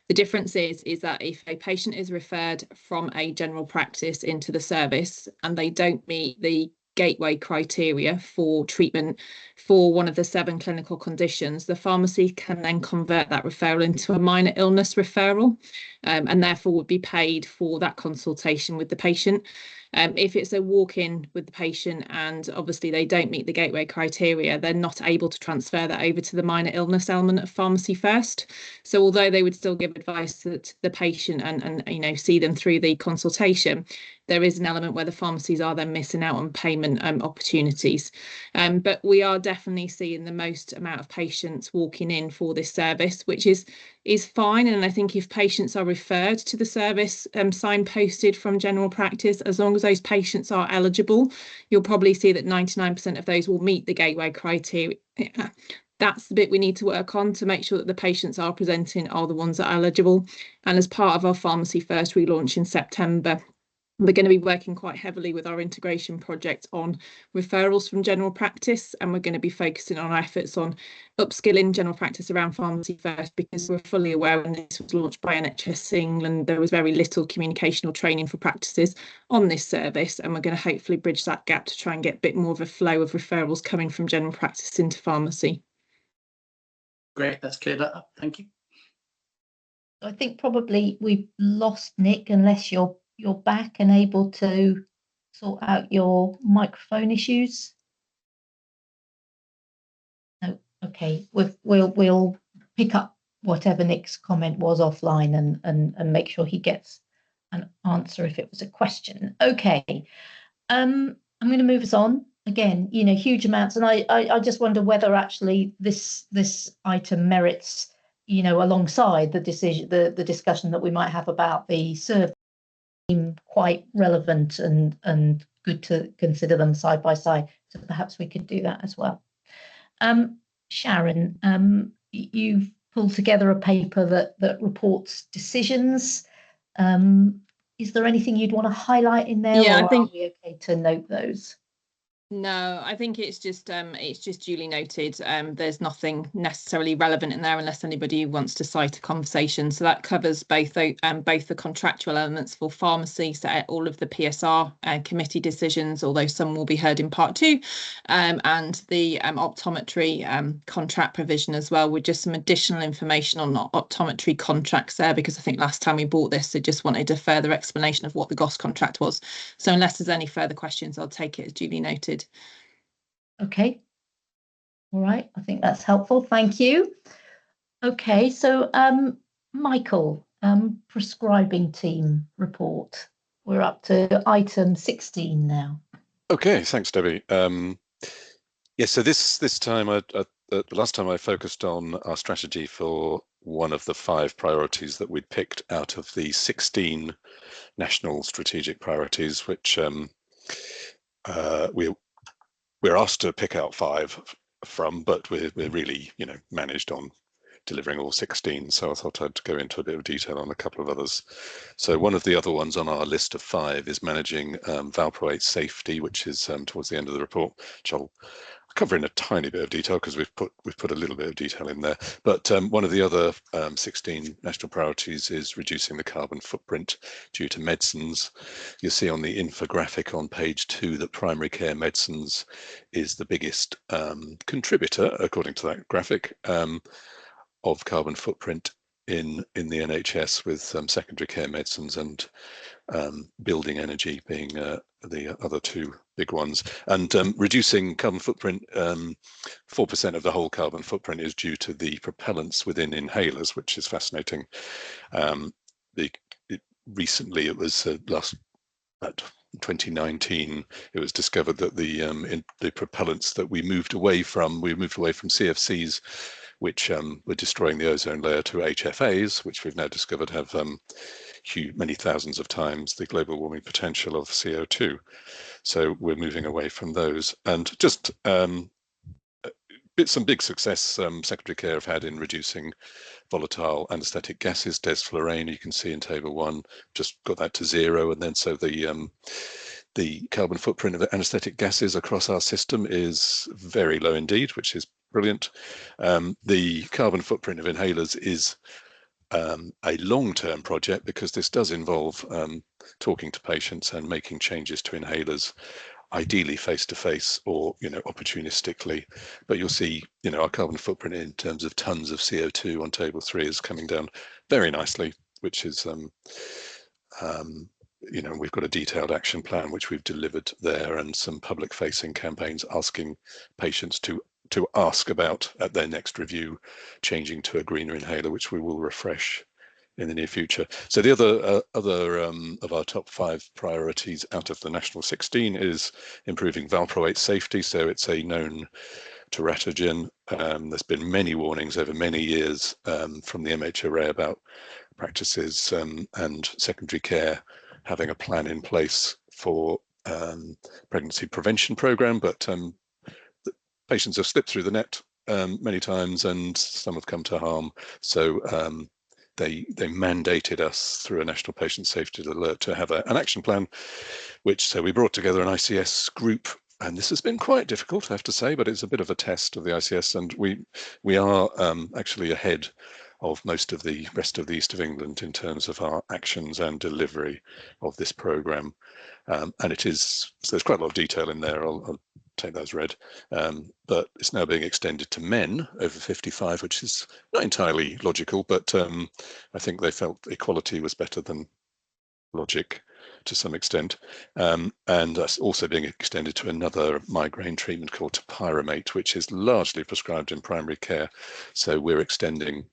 The difference is that if a patient is referred from a general practice into the service and they don't meet the gateway criteria for treatment for one of the 7 clinical conditions, the pharmacy can then convert that referral into a minor illness referral, and therefore would be paid for that consultation with the patient. If it's a walk-in with the patient and obviously they don't meet the gateway criteria, they're not able to transfer that over to the minor illness element of Pharmacy First. So although they would still give advice to the patient and you know, see them through the consultation, there is an element where the pharmacies are then missing out on payment opportunities. But we are definitely seeing the most amount of patients walking in for this service, which is fine. And I think if patients are referred to the service signposted from general practice, as long as those patients are eligible, you'll probably see that 99% of those will meet the gateway criteria. That's the bit we need to work on to make sure that the patients are presenting are the ones that are eligible. And as part of our Pharmacy First relaunch in September, we're going to be working quite heavily with our integration project on referrals from general practice, and we're going to be focusing on our efforts on upskilling general practice around Pharmacy First, because we're fully aware when this was launched by NHS England, there was very little communication or training for practices on this service, and we're going to hopefully bridge that gap to try and get a bit more of a flow of referrals coming from general practice into pharmacy. Great, that's cleared up. Thank you. I think probably we've lost Nick, unless you're back and able to sort out your microphone issues. No, okay. We'll pick up whatever Nick's comment was offline and make sure he gets an answer if it was a question. Okay. I'm going to move us on. Again, you know, huge amounts, and I just wonder whether actually this item merits, you know, alongside the decision, the discussion that we might have about the survey, quite relevant and good to consider them side by side. So perhaps we could do that as well. Sharon, you've pulled together a paper that reports decisions. Is there anything you'd want to highlight in there? Yeah, or I think are we okay to note those? No, I think it's just duly noted. There's nothing necessarily relevant in there unless anybody wants to cite a conversation. So that covers both the contractual elements for pharmacy, so all of the PSR committee decisions, although some will be heard in part 2, and the optometry contract provision as well, with just some additional information on optometry contracts there, because I think last time we bought this, they just wanted a further explanation of what the GOS contract was. So unless there's any further questions, I'll take it as duly noted. Okay. All right. I think that's helpful. Thank you. Okay. So, Michael, prescribing team report. We're up to item 16 now. Okay. Thanks, Debbie. Yeah. So this time, the last time I focused on our strategy for one of the 5 priorities that we'd picked out of the 16 national strategic priorities, which we're asked to pick out 5 from, but we're really, managed on delivering all 16. So I thought I'd go into a bit of detail on a couple of others. So one of the other ones on our list of 5 is managing valproate safety, which is towards the end of the report, which I'll cover in a tiny bit of detail because we've put a little bit of detail in there. But one of the other 16 national priorities is reducing the carbon footprint due to medicines. You'll see on the infographic on page 2 that primary care medicines is the biggest contributor, according to that graphic, of carbon footprint in the NHS, with secondary care medicines and building energy being the other 2 big ones. And reducing carbon footprint, 4% of the whole carbon footprint is due to the propellants within inhalers, which is fascinating. Recently, it was at 2019, it was discovered that the propellants that we moved away from CFCs, which were destroying the ozone layer, to HFAs, which we've now discovered have many thousands of times the global warming potential of CO2. So we're moving away from those. And just some big success secondary care have had in reducing volatile anesthetic gases. Desflurane, you can see in table 1, just got that to 0. And then so the carbon footprint of anesthetic gases across our system is very low indeed, which is brilliant. The carbon footprint of inhalers is a long-term project, because this does involve talking to patients and making changes to inhalers, ideally face-to-face or opportunistically. But you'll see our carbon footprint in terms of tons of CO2 on table 3 is coming down very nicely, which is we've got a detailed action plan which we've delivered there, and some public-facing campaigns asking patients to ask about, at their next review, changing to a greener inhaler, which we will refresh in the near future. So the other of our top 5 priorities out of the national 16 is improving valproate safety. So it's a known teratogen. There's been many warnings over many years from the MHRA about practices and secondary care having a plan in place for pregnancy prevention program, but patients have slipped through the net many times, and some have come to harm. So they mandated us through a National Patient Safety Alert to have an action plan, so we brought together an ICS group. And this has been quite difficult, I have to say, but it's a bit of a test of the ICS, and we are actually ahead of most of the rest of the East of England in terms of our actions and delivery of this programme. And so there's quite a lot of detail in there. I'll take that as read, but it's now being extended to men over 55, which is not entirely logical, but I think they felt equality was better than logic to some extent. And that's also being extended to another migraine treatment called topiramate, which is largely prescribed in primary care. So we're extending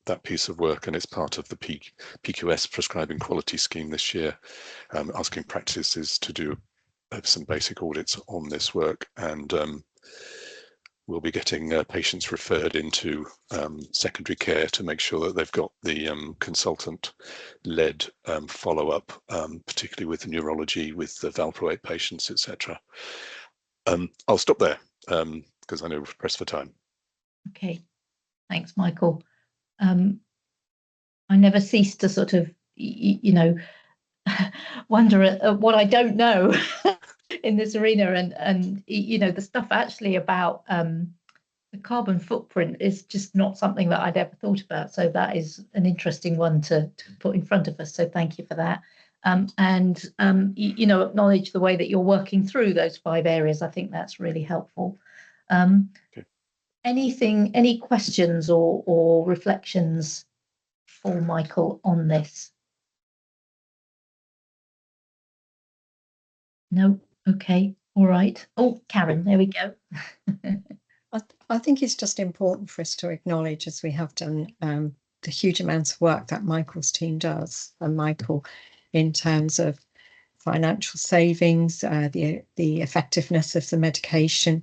that piece of work, and it's part of the PQS prescribing quality scheme this year, asking practices to do some basic audits on this work, and we'll be getting patients referred into secondary care to make sure that they've got the consultant-led follow-up, particularly with neurology, with the valproate patients, etc. I'll stop there because I know we're pressed for time. Okay, thanks, Michael. I never cease to sort of, wonder at what I don't know. in this arena, and you know, the stuff actually about the carbon footprint is just not something that I'd ever thought about. So that is an interesting one to put in front of us. So thank you for that. You know, acknowledge the way that you're working through those 5 areas. I think that's really helpful. Okay. Any questions or reflections for Michael on this? No? Okay. All right. Oh, Karen, there we go. I think it's just important for us to acknowledge, as we have done, the huge amounts of work that Michael's team does, and Michael, in terms of financial savings, the effectiveness of the medication.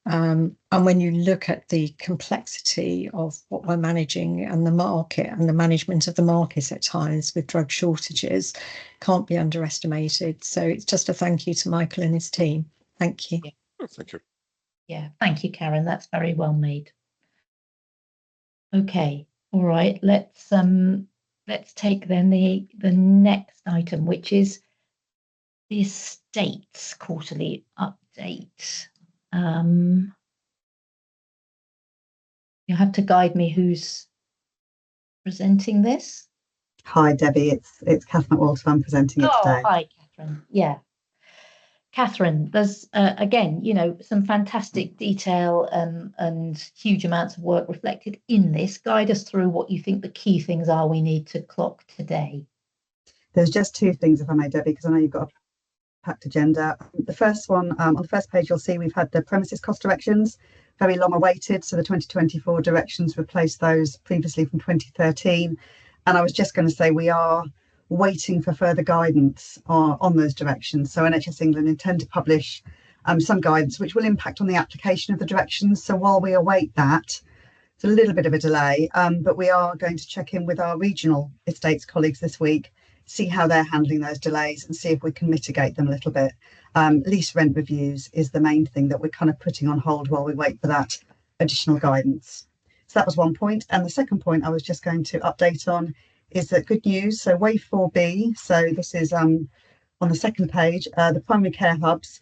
And when you look at the complexity of what we're managing and the market and the management of the markets at times with drug shortages, can't be underestimated. So it's just a thank you to Michael and his team. Thank you. Oh, thank you. Yeah, thank you, Karen. That's very well made. Okay, all right. Let's take then the next item, which is the estates quarterly update. You'll have to guide me who's presenting this. Hi, Debbie. It's Catherine Walter. I'm presenting it today. Hi, Catherine. Yeah. Catherine, there's again, you know, some fantastic detail and huge amounts of work reflected in this. Guide us through what you think the key things are we need to clock today. There's just 2 things, if I may, Debbie, because I know you've got a packed agenda. The first one, on the first page, you'll see we've had the premises cost directions, very long awaited. So the 2024 directions replaced those previously from 2013. And I was just going to say we are waiting for further guidance on those directions. So NHS England intend to publish some guidance which will impact on the application of the directions. So while we await that, it's a little bit of a delay, but we are going to check in with our regional estates colleagues this week, see how they're handling those delays and see if we can mitigate them a little bit. Lease rent reviews is the main thing that we're kind of putting on hold while we wait for that additional guidance. So that was one point. And the second point I was just going to update on is that good news. So Wave 4B, so this is on the second page, the primary care hubs.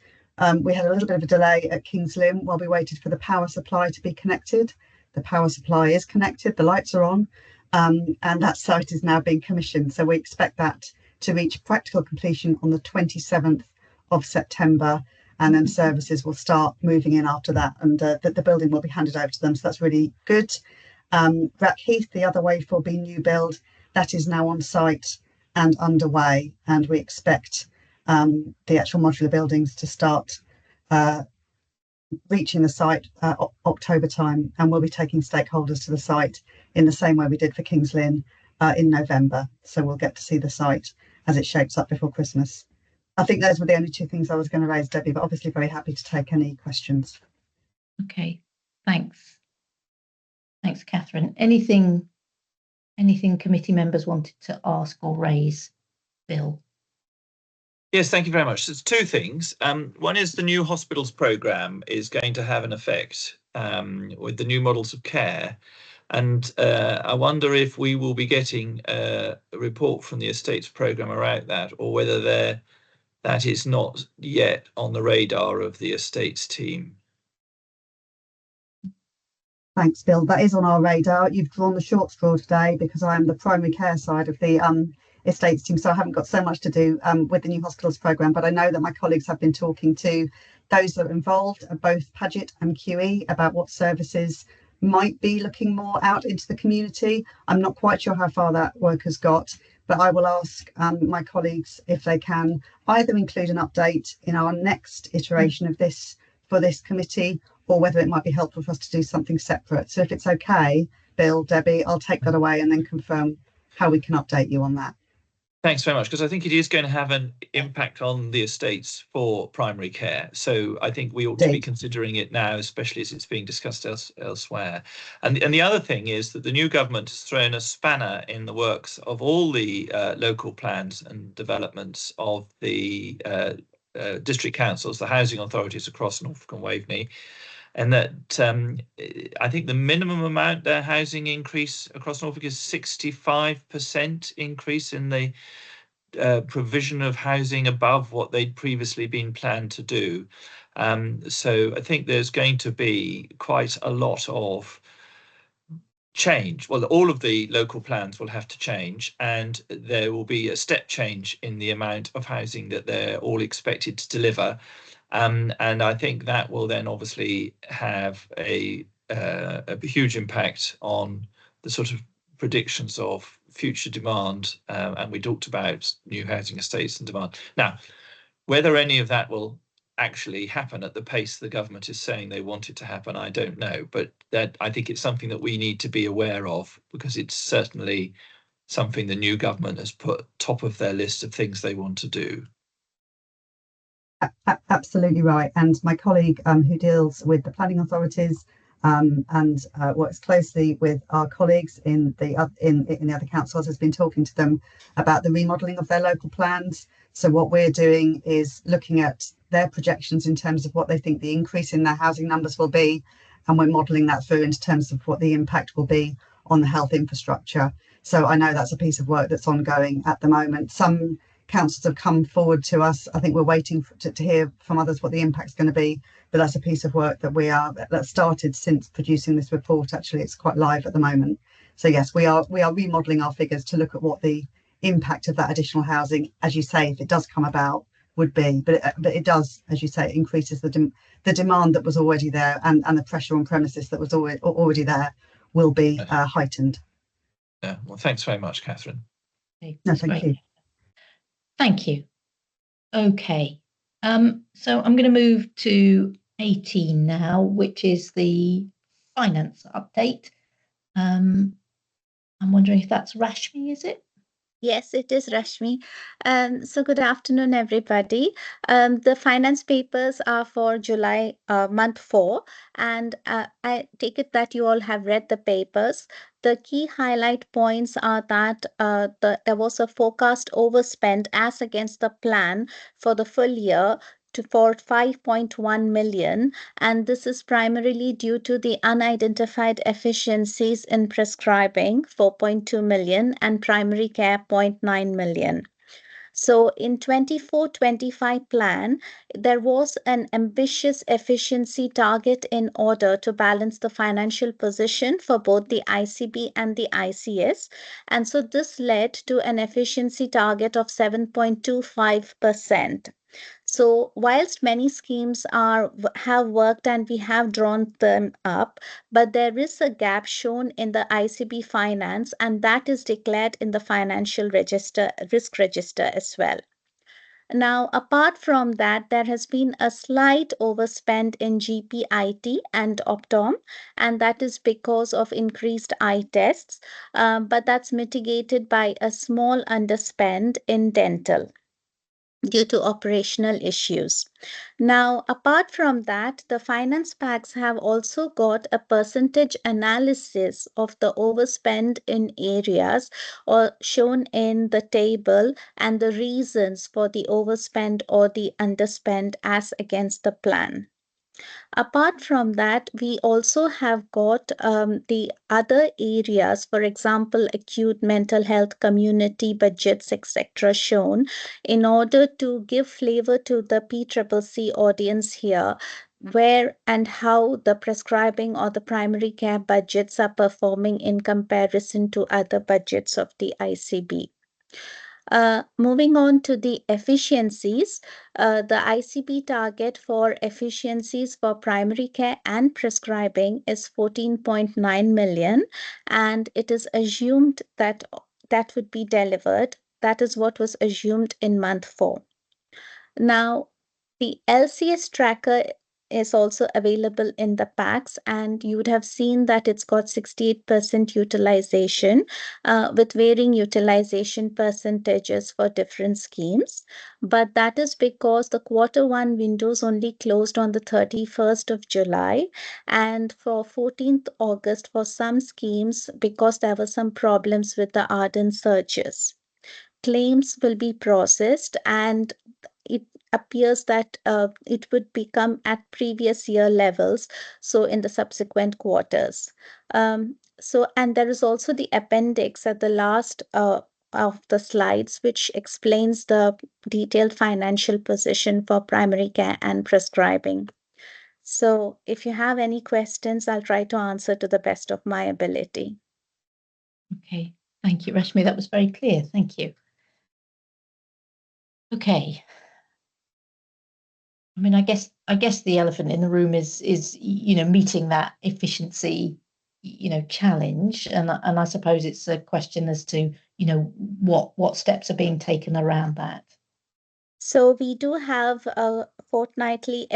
We had a little bit of a delay at Kings Lynn while we waited for the power supply to be connected. The power supply is connected, the lights are on, and that site is now being commissioned. So we expect that to reach practical completion on the 27th of September, and then services will start moving in after that, and the building will be handed over to them. So that's really good. Blackheath, the other Wave 4B new build, that is now on site and underway, and we expect the actual modular buildings to start reaching the site October time, and we'll be taking stakeholders to the site in the same way we did for Kings Lynn in November. So we'll get to see the site as it shapes up before Christmas. I think those were the only 2 things I was going to raise, Debbie, but obviously very happy to take any questions. Okay, thanks. Thanks, Catherine. Anything committee members wanted to ask or raise? Bill? Yes, thank you very much. There's 2 things. One is the new hospitals programme is going to have an effect with the new models of care. And I wonder if we will be getting a report from the estates programme about that, or whether that is not yet on the radar of the estates team. Thanks, Bill. That is on our radar. You've drawn the short straw today because I am the primary care side of the estates team, so I haven't got so much to do with the new hospitals programme, but I know that my colleagues have been talking to those that are involved, both Paget and QE, about what services might be looking more out into the community. I'm not quite sure how far that work has got, but I will ask my colleagues if they can either include an update in our next iteration of this for this committee, or whether it might be helpful for us to do something separate. So if it's okay, Bill, Debbie, I'll take that away and then confirm how we can update you on that. Thanks very much, because I think it is going to have an impact on the estates for primary care. So I think we ought to be considering it now, especially as it's being discussed elsewhere. And the other thing is that the new government has thrown a spanner in the works of all the local plans and developments of the district councils, the housing authorities across Norfolk and Waveney. And that I think the minimum amount their housing increase across Norfolk is 65% increase in the provision of housing above what they'd previously been planned to do. So I think there's going to be quite a lot of change. Well, all of the local plans will have to change, and there will be a step change in the amount of housing that they're all expected to deliver. And I think that will then obviously have a huge impact on the sort of predictions of future demand. And we talked about new housing estates and demand. Now, whether any of that will actually happen at the pace the government is saying they want it to happen, I don't know, but that I think it's something that we need to be aware of, because it's certainly something the new government has put top of their list of things they want to do. Absolutely right. And my colleague who deals with the planning authorities and works closely with our colleagues in the other councils has been talking to them about the remodelling of their local plans. So what we're doing is looking at their projections in terms of what they think the increase in their housing numbers will be, and we're modelling that through in terms of what the impact will be on the health infrastructure. So I know that's a piece of work that's ongoing at the moment. Some councils have come forward to us. I think we're waiting to hear from others what the impact's going to be, but that's a piece of work that started since producing this report. Actually, it's quite live at the moment. So yes, we are remodelling our figures to look at what the impact of that additional housing, as you say, if it does come about, would be. But it does, as you say, it increases the demand that was already there, and the pressure on premises that was already there will be heightened. Yeah, well, thanks very much, Catherine. No, thank you. Thank you. Okay, so I'm going to move to 18 now, which is the finance update. I'm wondering if that's Rashmi, is it? Yes, it is Rashmi. So good afternoon, everybody. The finance papers are for July month 4, and I take it that you all have read the papers. The key highlight points are that there was a forecast overspend as against the plan for the full year for 5.1 million, and this is primarily due to the unidentified efficiencies in prescribing 4.2 million and primary care 0.9 million. So in 24-25 plan, there was an ambitious efficiency target in order to balance the financial position for both the ICB and the ICS. And so this led to an efficiency target of 7.25%. So whilst many schemes have worked and we have drawn them up, but there is a gap shown in the ICB finance, and that is declared in the financial register, risk register as well. Now, apart from that, there has been a slight overspend in GPIT and Optom, and that is because of increased eye tests, but that's mitigated by a small underspend in dental due to operational issues. Now, apart from that, the finance packs have also got a percentage analysis of the overspend in areas shown in the table, and the reasons for the overspend or the underspend as against the plan. Apart from that, we also have got the other areas, for example, acute mental health, community budgets, etc. shown in order to give flavor to the PCCC audience here, where and how the prescribing or the primary care budgets are performing in comparison to other budgets of the ICB. Moving on to the efficiencies, the ICB target for efficiencies for primary care and prescribing is 14.9 million, and it is assumed that that would be delivered. That is what was assumed in month 4. Now, the LCS tracker is also available in the packs, and you would have seen that it's got 68% utilization with varying utilization percentages for different schemes. But that is because the Q1 windows only closed on the 31st of July, and for 14th August for some schemes, because there were some problems with the ardent searches. Claims will be processed, and it appears that it would become at previous year levels, so in the subsequent quarters. And there is also the appendix at the last of the slides, which explains the detailed financial position for primary care and prescribing. So if you have any questions, I'll try to answer to the best of my ability. Okay, thank you, Rashmi. That was very clear. Thank you. Okay. I mean, I guess the elephant in the room is meeting that efficiency challenge, and I suppose it's a question as to what steps are being taken around that. So we do have a fortnightly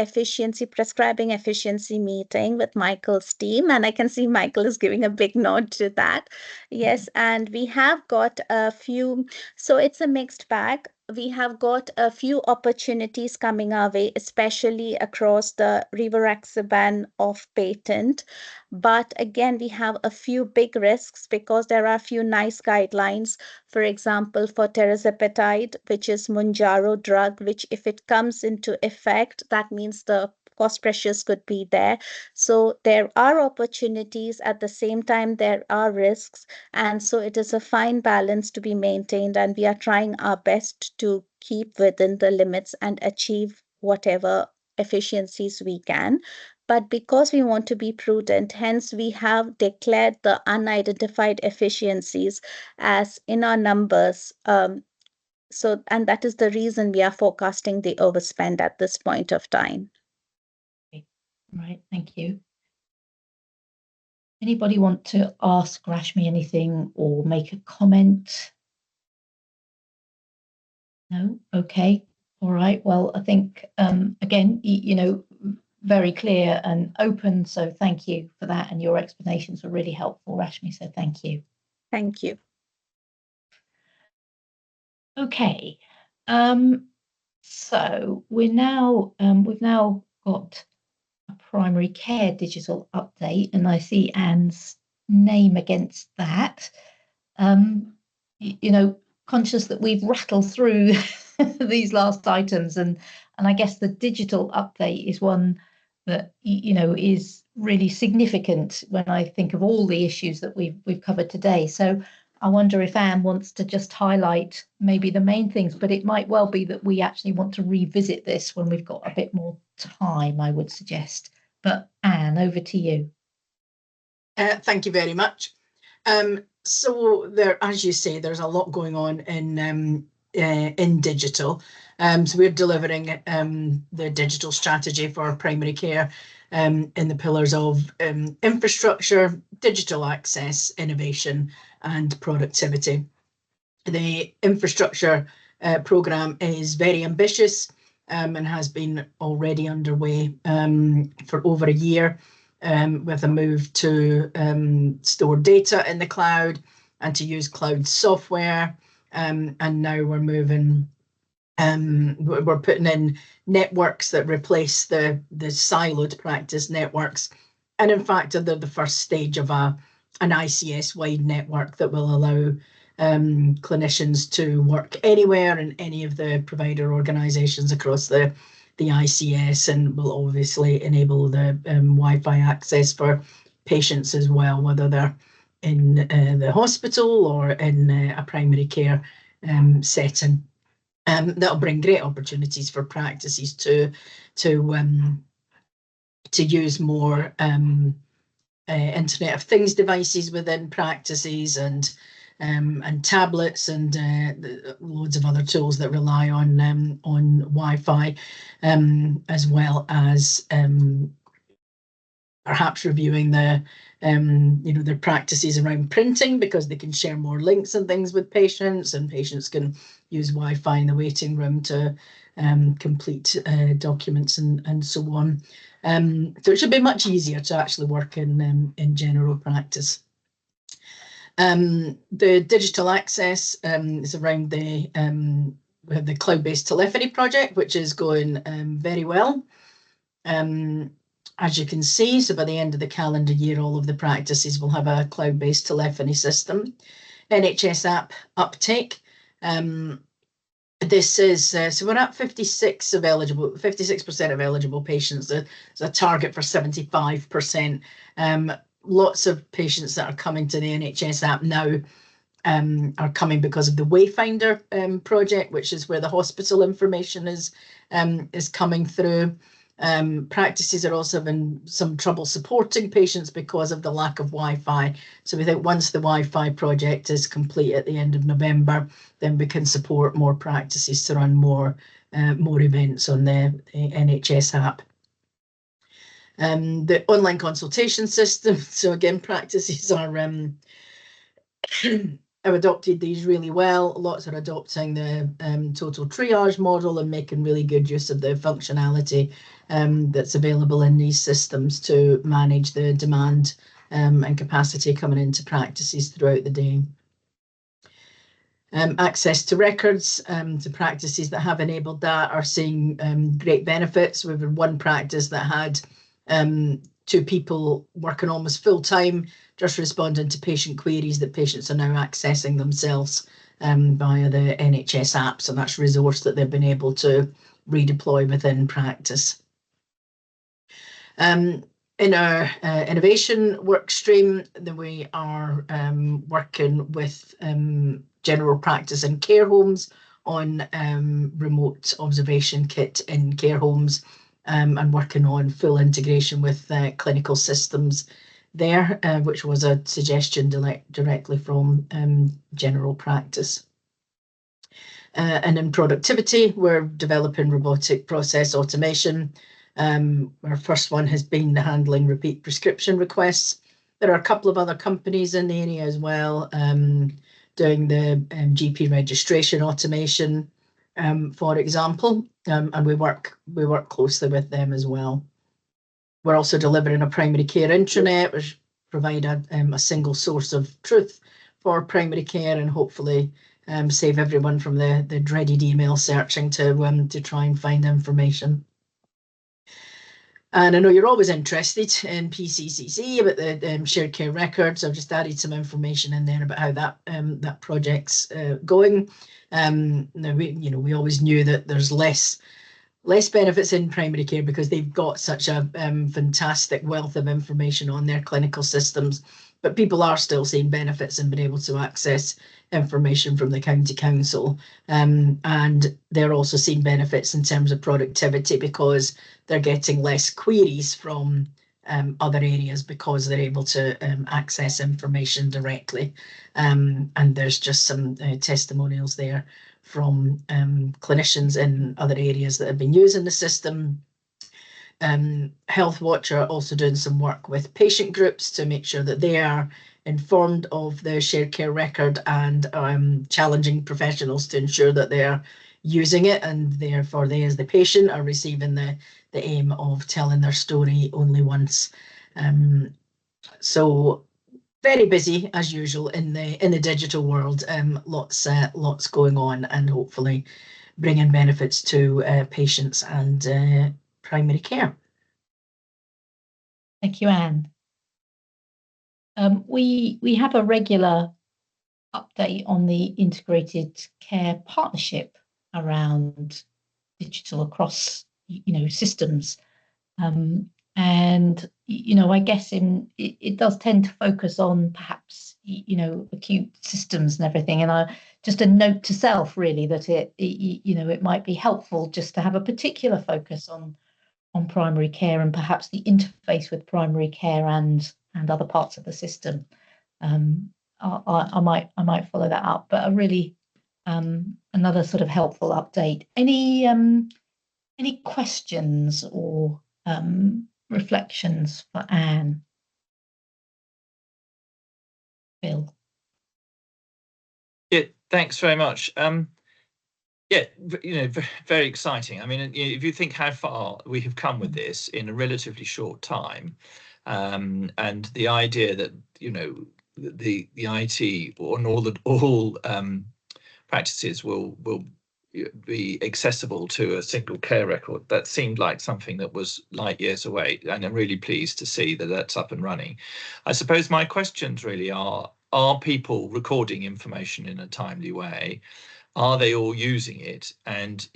prescribing efficiency meeting with Michael's team, and I can see Michael is giving a big nod to that. Yes, and we have got a few, so it's a mixed bag. We have got a few opportunities coming our way, especially across the rivaroxaban off patent. But again, we have a few big risks because there are a few nice guidelines. For example, for tirzepatide, which is Mounjaro drug, which if it comes into effect, that means the cost pressures could be there. So there are opportunities. At the same time, there are risks. And so it is a fine balance to be maintained. And we are trying our best to keep within the limits and achieve whatever efficiencies we can. But because we want to be prudent, hence we have declared the unidentified efficiencies as in our numbers. And that is the reason we are forecasting the overspend at this point of time. Right, thank you. Anybody want to ask Rashmi anything or make a comment? No? Okay. All right. Well, I think, again, very clear and open. So thank you for that. And your explanations were really helpful, Rashmi. So thank you. Thank you. Okay. So we've now got a primary care digital update, and I see Anne's name against that. Conscious that we've rattled through these last items, and I guess the digital update is one that is really significant when I think of all the issues that we've covered today. So I wonder if Anne wants to just highlight maybe the main things, but it might well be that we actually want to revisit this when we've got a bit more time, I would suggest. But Anne, over to you. Thank you very much. So there, as you say, there's a lot going on in digital. So we're delivering the digital strategy for primary care in the pillars of infrastructure, digital access, innovation, and productivity. The infrastructure programme is very ambitious and has been already underway for over a year, with a move to store data in the cloud and to use cloud software. And now we're moving, we're putting in networks that replace the siloed practice networks. And in fact, they're the first stage of an ICS-wide network that will allow clinicians to work anywhere in any of the provider organisations across the ICS, and will obviously enable the Wi-Fi access for patients as well, whether they're in the hospital or in a primary care setting. That'll bring great opportunities for practices to use more Internet of Things devices within practices, and tablets, and loads of other tools that rely on Wi-Fi, as well as perhaps reviewing their practices around printing, because they can share more links and things with patients, and patients can use Wi-Fi in the waiting room to complete documents and so on. So it should be much easier to actually work in general practice. The digital access is around we have the cloud-based telephony project, which is going very well. As you can see, so by the end of the calendar year, all of the practices will have a cloud-based telephony system. NHS app uptake. This is, so we're at 56% of eligible patients. There's a target for 75%. Lots of patients that are coming to the NHS app now are coming because of the Wayfinder project, which is where the hospital information is coming through. Practices are also having some trouble supporting patients because of the lack of Wi-Fi. So we think once the Wi-Fi project is complete at the end of November, then we can support more practices to run more events on the NHS app. The online consultation system. So again, practices are have adopted these really well. Lots are adopting the total triage model and making really good use of the functionality that's available in these systems to manage the demand and capacity coming into practices throughout the day. Access to records to practices that have enabled that are seeing great benefits. We've had one practice that had 2 people working almost full time, just responding to patient queries that patients are now accessing themselves via the NHS app. So that's a resource that they've been able to redeploy within practice. In our innovation work stream, we are working with general practice and care homes on remote observation kit in care homes and working on full integration with clinical systems there, which was a suggestion directly from general practice. And in productivity, we're developing robotic process automation. Our first one has been handling repeat prescription requests. There are a couple of other companies in the area as well, doing the GP registration automation, for example, and we work closely with them as well. We're also delivering a primary care intranet, which provide a single source of truth for primary care and hopefully save everyone from the dreaded email searching to try and find information. And I know you're always interested in PCCC, about the shared care records. I've just added some information in there about how that project's going. Now we always knew that there's less benefits in primary care because they've got such a fantastic wealth of information on their clinical systems, but people are still seeing benefits and being able to access information from the county council, and they're also seeing benefits in terms of productivity because they're getting less queries from other areas because they're able to access information directly, and there's just some testimonials there from clinicians in other areas that have been using the system. Health Watch are also doing some work with patient groups to make sure that they are informed of the shared care record and challenging professionals to ensure that they're using it, and therefore they as the patient are receiving the aim of telling their story only once. So very busy as usual in the digital world. Lots going on, and hopefully bringing benefits to patients and primary care. Thank you, Anne. We have a regular update on the integrated care partnership around digital across systems, and I guess it does tend to focus on perhaps acute systems and everything. And just a note to self really that it might be helpful just to have a particular focus on primary care and perhaps the interface with primary care and other parts of the system. I might follow that up, but a really another sort of helpful update. Any questions or reflections for Anne? Bill. Yeah, thanks very much. Yeah, very exciting. I mean, if you think how far we have come with this in a relatively short time, and the idea that the IT and all practices will be accessible to a single care record, that seemed like something that was light years away, and I'm really pleased to see that that's up and running. I suppose my questions really are people recording information in a timely way? Are they all using it? And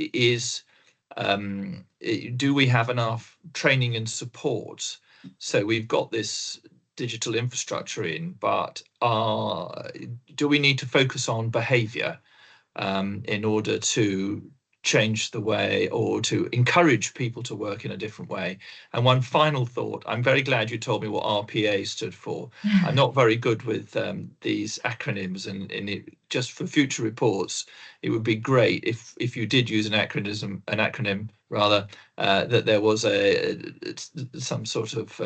do we have enough training and support? So we've got this digital infrastructure in, but do we need to focus on behaviour in order to change the way or to encourage people to work in a different way? And one final thought, I'm very glad you told me what RPA stood for. I'm not very good with these acronyms, and just for future reports, it would be great if you did use an acronym rather, that there was some sort of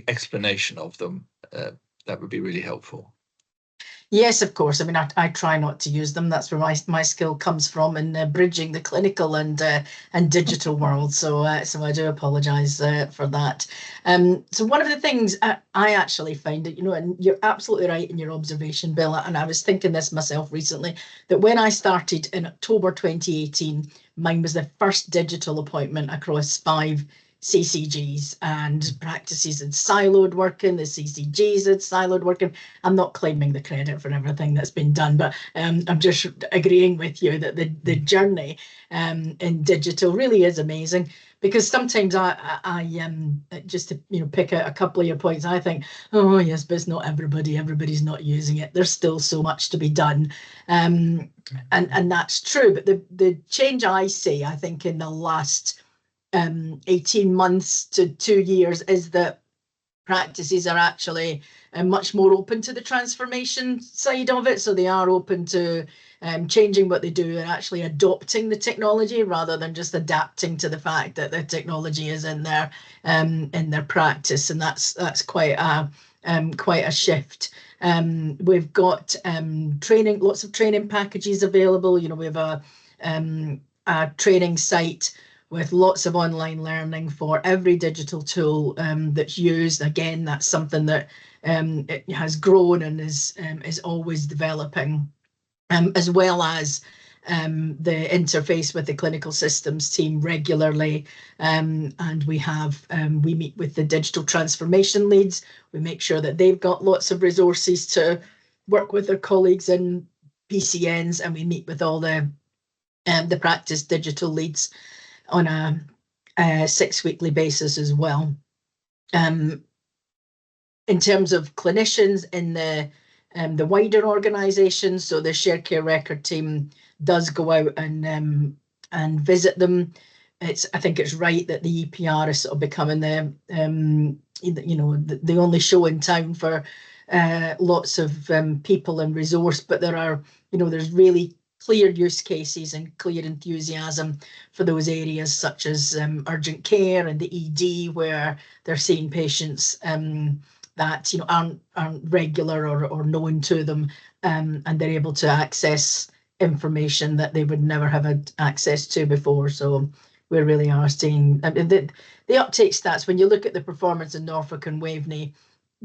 explanation of them. That would be really helpful. Yes, of course. I mean, I try not to use them. That's where my skill comes from in bridging the clinical and digital world. So I do apologise for that. So one of the things I actually find that, and you're absolutely right in your observation, Bill, and I was thinking this myself recently, that when I started in October 2018, mine was the first digital appointment across 5 CCGs, and practices had siloed working, the CCGs had siloed working. I'm not claiming the credit for everything that's been done, but I'm just agreeing with you that the journey in digital really is amazing, because sometimes I just to pick out a couple of your points, I think, oh yes, but it's not everybody's not using it. There's still so much to be done, and that's true. But the change I see, I think, in the last 18 months to 2 years is that practices are actually much more open to the transformation side of it. So they are open to changing what they do and actually adopting the technology rather than just adapting to the fact that the technology is in their practice, and that's quite a shift. We've got training, lots of training packages available. We have a training site with lots of online learning for every digital tool that's used. Again, that's something that it has grown and is always developing, as well as the interface with the clinical systems team regularly. And we meet with the digital transformation leads. We make sure that they've got lots of resources to work with their colleagues in PCNs, and we meet with all the practice digital leads on a 6 weekly basis as well. In terms of clinicians in the wider organisation, so the shared care record team does go out and visit them. I think it's right that the EPR is sort of becoming the only show in town for lots of people and resource, but there's really clear use cases and clear enthusiasm for those areas such as urgent care and the ED, where they're seeing patients that aren't regular or known to them, and they're able to access information that they would never have had access to before. So we really are seeing the uptake stats. When you look at the performance in Norfolk and Waveney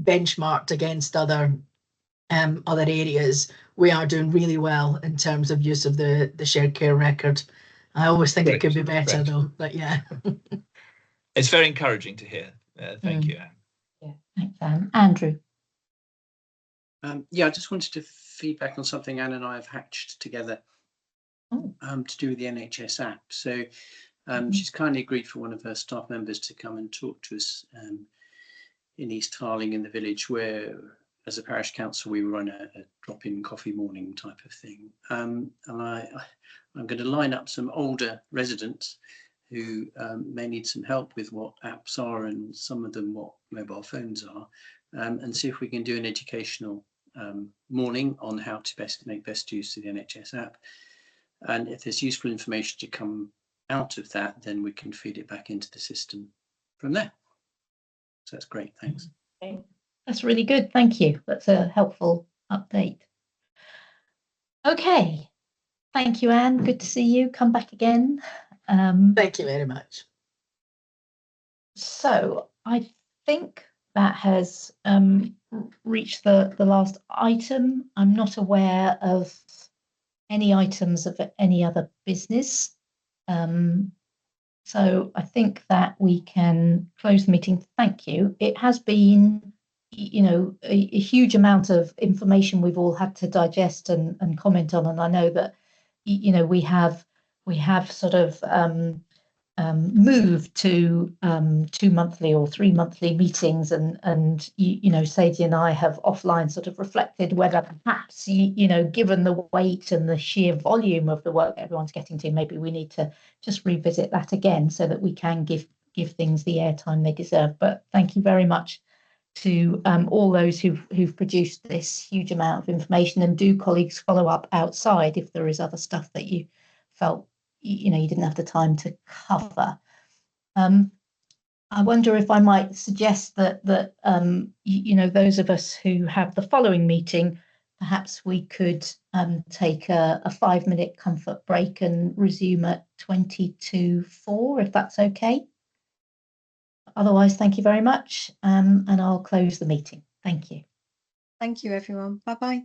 benchmarked against other areas, we are doing really well in terms of use of the shared care record. I always think it could be better though, but yeah. It's very encouraging to hear. Thank you, Anne. Yeah, thanks, Anne. Andrew. Yeah, I just wanted to feedback on something Anne and I have hatched together to do with the NHS app. So she's kindly agreed for one of her staff members to come and talk to us in East Harling in the village, where as a parish council we run a drop-in coffee morning type of thing. And I'm going to line up some older residents who may need some help with what apps are, and some of them what mobile phones are, and see if we can do an educational morning on how to make best use of the NHS app. And if there's useful information to come out of that, then we can feed it back into the system from there. So that's great, thanks. Okay. That's really good, thank you. That's a helpful update. Okay, thank you, Anne. Good to see you. Come back again. Thank you very much. So I think that has reached the last item. I'm not aware of any items of any other business. So I think that we can close the meeting. Thank you. It has been, a huge amount of information we've all had to digest and comment on. And I know that, we have sort of move to 2 monthly or 3 monthly meetings, and you know, Sadie and I have offline sort of reflected whether perhaps you know, given the weight and the sheer volume of the work everyone's getting to, maybe we need to just revisit that again so that we can give things the airtime they deserve. But thank you very much to all those who've produced this huge amount of information, and do colleagues follow up outside if there is other stuff that you felt you know you didn't have the time to cover. I wonder if I might suggest that you know, those of us who have the following meeting, perhaps we could take a 5-minute comfort break and resume at 4:22, if that's okay. Otherwise, thank you very much, and I'll close the meeting. Thank you. Thank you, everyone. Bye-bye.